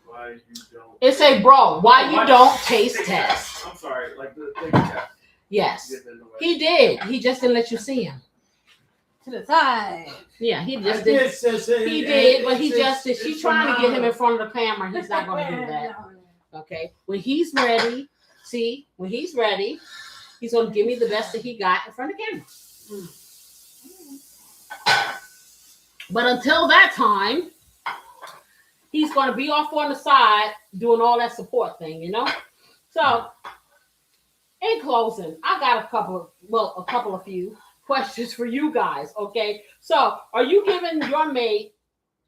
Why you don't? It say, bro, why you don't taste test? I'm sorry, like the test. Yes. Getting in the way. He did. He just didn't let you see him. To the side. Yeah, he I just did, did. sis, He did, but he it's- just did. She's it's trying to get him in phenomenal. front of the camera. He's not going to do that. Okay. When he's ready, when he's ready, he's going to give me the best that he got in front of the camera. But until that time, he's going to be off on the side doing all that support thing, you know? So, in closing, I got a few questions for you guys, okay? So, are you giving your mate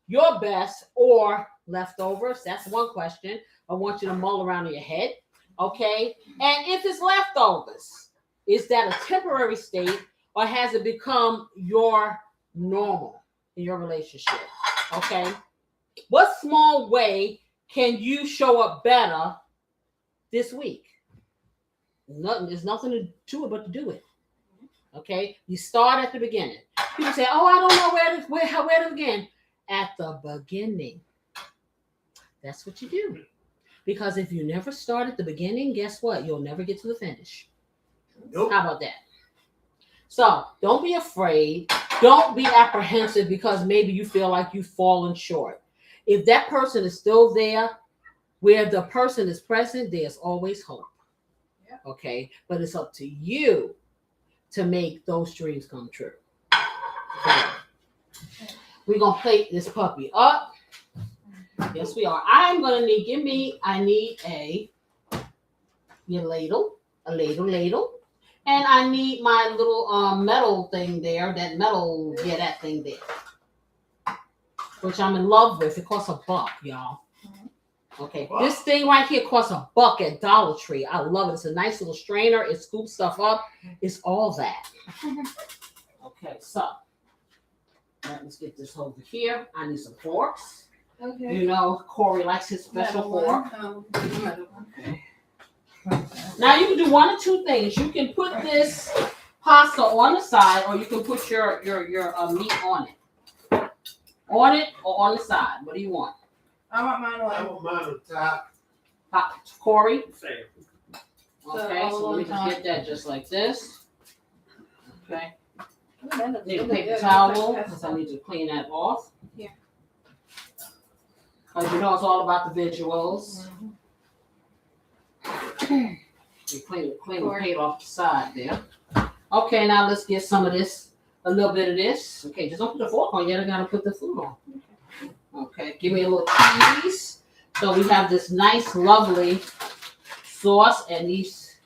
your best or leftovers? That's one question. I want you to mull around in your head, okay? And if it's leftovers, is that a temporary state or has it become your normal in your relationship, okay? What small way can you show up better this week? There's nothing to it but to do it. Okay, you start at the beginning. People say, "Oh, I don't know where to begin." at the beginning. That's what you do. Because if you never start at the beginning, guess what? You'll never get to the finish. Nope. How about that? So don't be afraid. Don't be apprehensive because maybe you feel like you've fallen short. If that person is still there, where the person is present, there's always hope. Yeah. Okay? But it's up to you to make those dreams come true. Okay. We're going to plate this puppy up. Yes, we are. I'm going to need, I need your ladle, a ladle. And I need my little metal thing there, that thing there. Which I'm in love with. It costs $1, y'all. Okay, Wow. This thing right here costs $1 at Dollar Tree. I love it. It's a nice little strainer. It scoops stuff up. It's all that. Okay, so let's get this over here. I need some forks. Okay. You know, Corey likes his special fork. Metal one. Okay. Now you can do one or two things. You can put this pasta on the side, or you can put your meat on it. On it or on the side. What do you want? I want mine I on. want mine on top. Corey? Same. Okay, so let me just get that just like this. Okay. Need a paper towel because I need to clean that off. Yeah. Because you know it's all about the visuals. You clean the paint off the side there. Okay, now let's get some of this, a little bit of this. Okay, just don't put the fork on yet. I gotta put the food on. Okay, give me a little cheese. So we have this nice, lovely sauce and these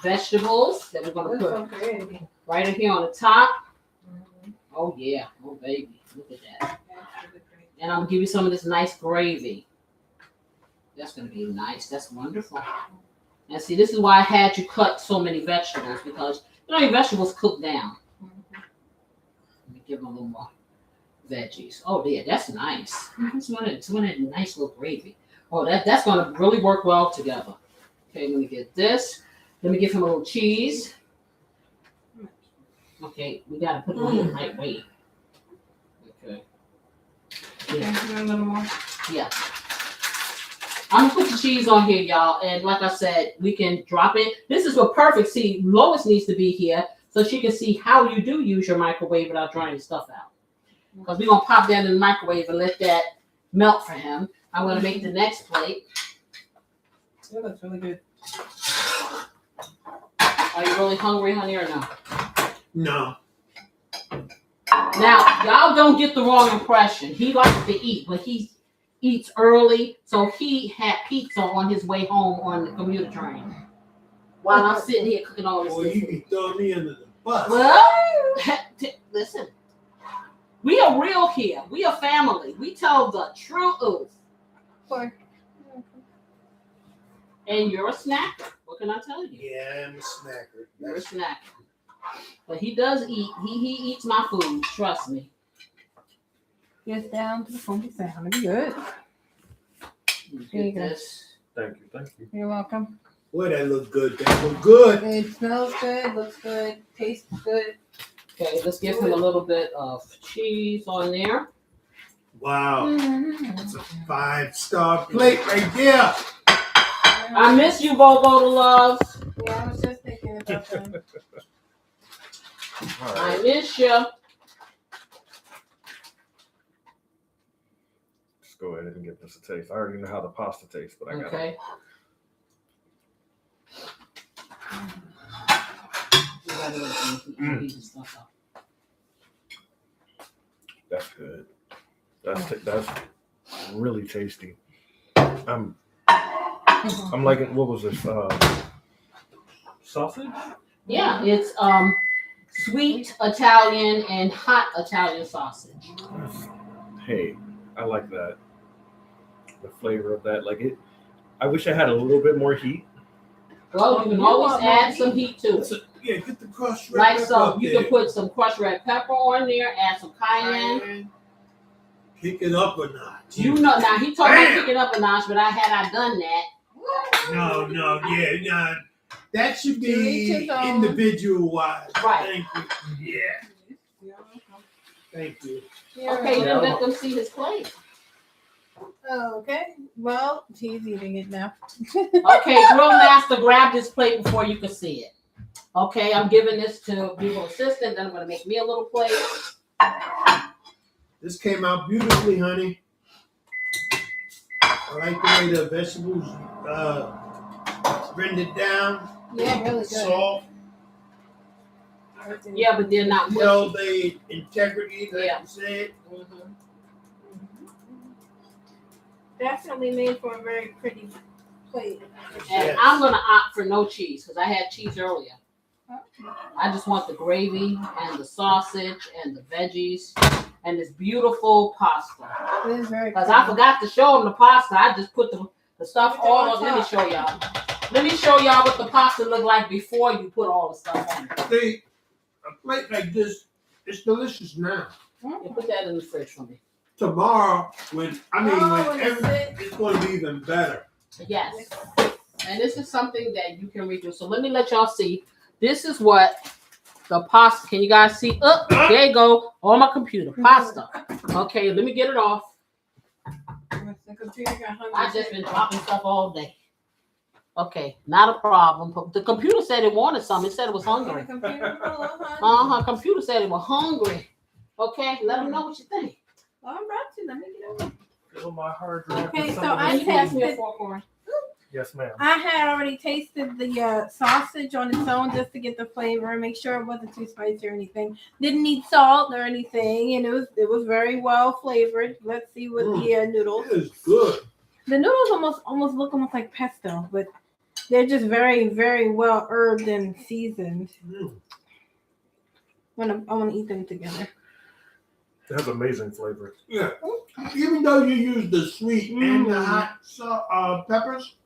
vegetables that we're gonna put right in here on the top. Oh yeah, oh baby, look at that. And I'm gonna give you some of this nice gravy. That's gonna be nice. That's wonderful. And see, this is why I had you cut so many vegetables because you know your vegetables cook down. Let me give them a little more veggies. Oh yeah, that's nice. It's one of that nice little gravy. Oh, that's gonna really work well together. Okay, let me get this. Let me give him a little cheese. Okay, we gotta put it on the right way. Okay. Yeah. I'm gonna put the cheese on here, y'all, and like I said, we can drop it. This is what perfect. See, Lois needs to be here so she can see how you do use your microwave without drying your stuff out. Because we're gonna pop that in the microwave and let that melt for him. I'm gonna make the next plate. That looks really good. Are you really hungry, honey, or no? No. Now, y'all don't get the wrong impression. He likes to eat, but he eats early, so he had pizza on his way home on the commuter train. While I'm sitting here cooking all this. Well, you be throwing me under the bus. Well, listen. We are real here. We are family. We tell the truth. And you're a snacker. What can I tell you? Yeah, I'm a snacker. You're a snacker. But he does eat. He eats my food. Trust me. Get down to the funky sound. It'll be good. There you Get go. this. Thank you. You're welcome. Boy, that look good. That look good. It smells good, looks good, tastes good. Okay, let's give him a little bit of cheese on there. Wow. That's a 5-star plate right there. I miss you, Bobo to love. Yeah, I was just thinking about that. All I right. miss you. Let's go ahead and give this a taste. I already know how the pasta tastes, but I got Okay. That's good. That's really tasty. I'm liking, what was this? Sausage? Yeah, it's sweet Italian and hot Italian sausage. Hey, I like that. The flavor of that, like it. I wish I had a little bit more heat. Well, you can always add some heat to it. Yeah, get the crushed red Like pepper so, up you there. can put some crushed red pepper on there, add some cayenne. Kick it up a notch. You know, now he told me to Bam! kick it up a notch, but I done that. No. That should To each be his own. individual wise. Right. Thank you. Yeah. Thank you. Okay, then let them see his plate. Oh, okay. Well, he's eating it now. Okay, Grill Master, grab this plate before you can see it. Okay, I'm giving this to Beagle Assistant. Then I'm going to make me a little plate. This came out beautifully, honey. I like the way the vegetables rendered down. Yeah, really good. Soft. Yeah, but they're not mushy. Held the integrity, like Yeah. you said. Mhm. Definitely made for a very pretty plate. And Yes. I'm going to opt for no cheese because I had cheese earlier. I just want the gravy and the sausage and the veggies and this beautiful pasta. It is very Because I forgot to show them the pasta. I just put the stuff Put it all on on. Let me top. show y'all. Let me show y'all what the pasta looked like before you put all the stuff on it. See, a plate like this, it's delicious now. You put that in the fridge for me. Tomorrow, when when it's going to be even better. Yes. And this is something that you can redo. So let me let y'all see. This is what the pasta, can you guys see? Oh, there you go. On my computer. Pasta. Okay, let me get it off. The computer got hungry. I just been dropping stuff all day. Okay, not a problem. The computer said it wanted something. It said it was hungry. Computer said it was hungry. Okay, let them know what you think. Well, I'm about to. Let me get over. Fill my hard drive. Okay, with so some of I Can this you pass food. me a fork, Warren? Yes, ma'am. I had already tasted the sausage on its own just to get the flavor and make sure it wasn't too spicy or anything. Didn't need salt or anything, and it was very well flavored. Let's see what the noodles. It is good. The noodles almost look almost like pesto, but they're just very, very well herbed and seasoned. I want to eat them together. It has amazing flavor. Yeah. Even though you use the sweet and the hot peppers,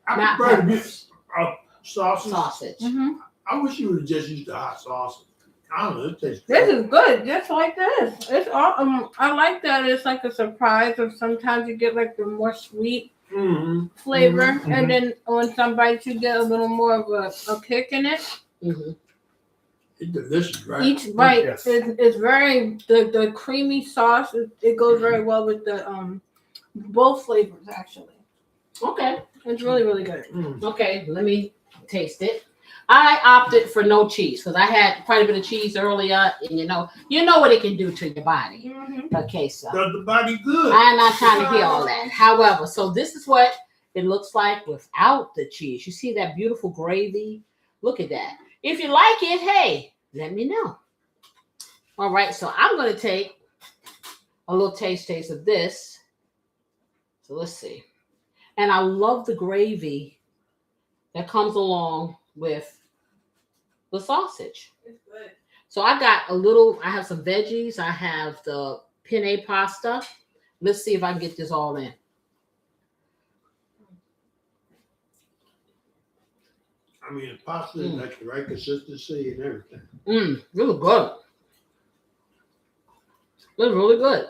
I Not prefer to peppers. get sausage. Sausage. Mm-hmm. I wish you would have just used the hot sausage. I don't know. It tastes This good. is good, just like this. It's all. I like that. It's like a surprise. Of sometimes you get like the more sweet flavor, Mhm. and then on some bites you get a little more of a kick in it. Mm-hmm. It's delicious, right? Each bite Yes. is very the creamy sauce. It goes very well with the both flavors actually. Okay. It's really really good. Okay, let me taste it. I opted for no cheese because I had quite a bit of cheese earlier, and you know what it can do to your body. Mm-hmm. Okay, so Does the body good? I'm not trying to hear all that. However, so this is what it looks like without the cheese. You see that beautiful gravy? Look at that. If you like it, hey, let me know. All right, so I'm going to take a little taste of this. So let's see. And I love the gravy that comes along with the sausage. It's good. So I have some veggies. I have the penne pasta. Let's see if I can get this all in. I mean, the pasta is like the right consistency and everything. Really good. It's really good.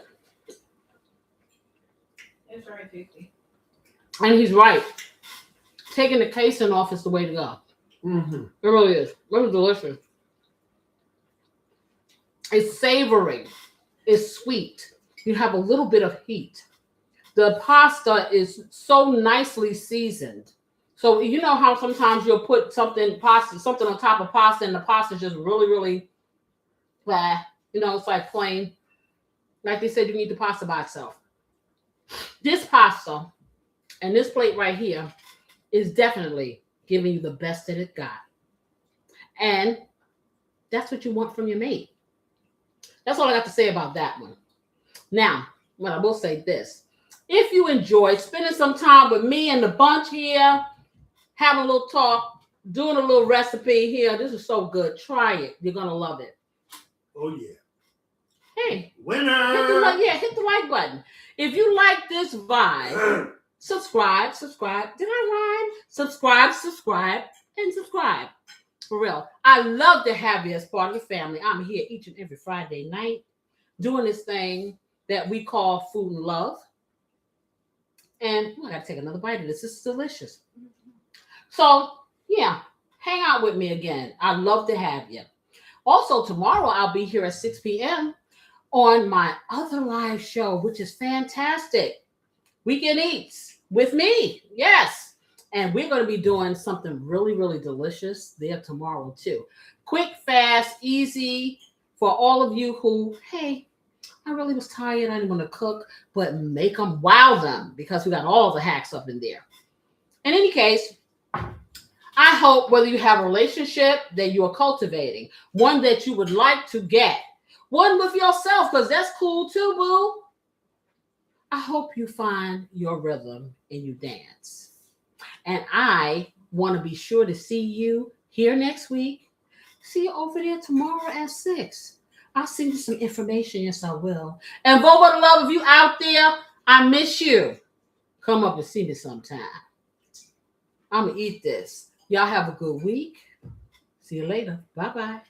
It's very tasty. And he's right. Taking the casing off is the way to go. Mm-hmm. It really is. Really delicious. It's savory. It's sweet. You have a little bit of heat. The pasta is so nicely seasoned. So you know how sometimes you'll put something on top of pasta, and the pasta is just really, really blah. It's like plain. Like they said, you need the pasta by itself. This pasta and this plate right here is definitely giving you the best that it got. And that's what you want from your mate. That's all I got to say about that one. Now, what I will say this. If you enjoyed spending some time with me and the bunch here, having a little talk, doing a little recipe here, this is so good. Try it. You're going to love it. Oh, yeah. Hey, Winner! hit the like button. If you like this vibe, subscribe. Did I rhyme? Subscribe, and subscribe. For real. I love to have you as part of the family. I'm here each and every Friday night doing this thing that we call Food and Love. And I got to take another bite of this. This is delicious. So, yeah, hang out with me again. I'd love to have you. Also, tomorrow I'll be here at 6 p.m. on my other live show, which is fantastic. Weekend Eats with me. Yes. And we're going to be doing something really, really delicious there tomorrow, too. Quick, fast, easy for all of you who, hey, I really was tired. I didn't want to cook, but make them, wow them, because we got all the hacks up in there. In any case, I hope whether you have a relationship that you are cultivating, one that you would like to get, one with yourself, because that's cool too, boo. I hope you find your rhythm and you dance. And I want to be sure to see you here next week. See you over there tomorrow at 6. I'll send you some information. Yes, I will. And for the love of you out there, I miss you. Come up and see me sometime. I'm going to eat this. Y'all have a good week. See you later. Bye-bye.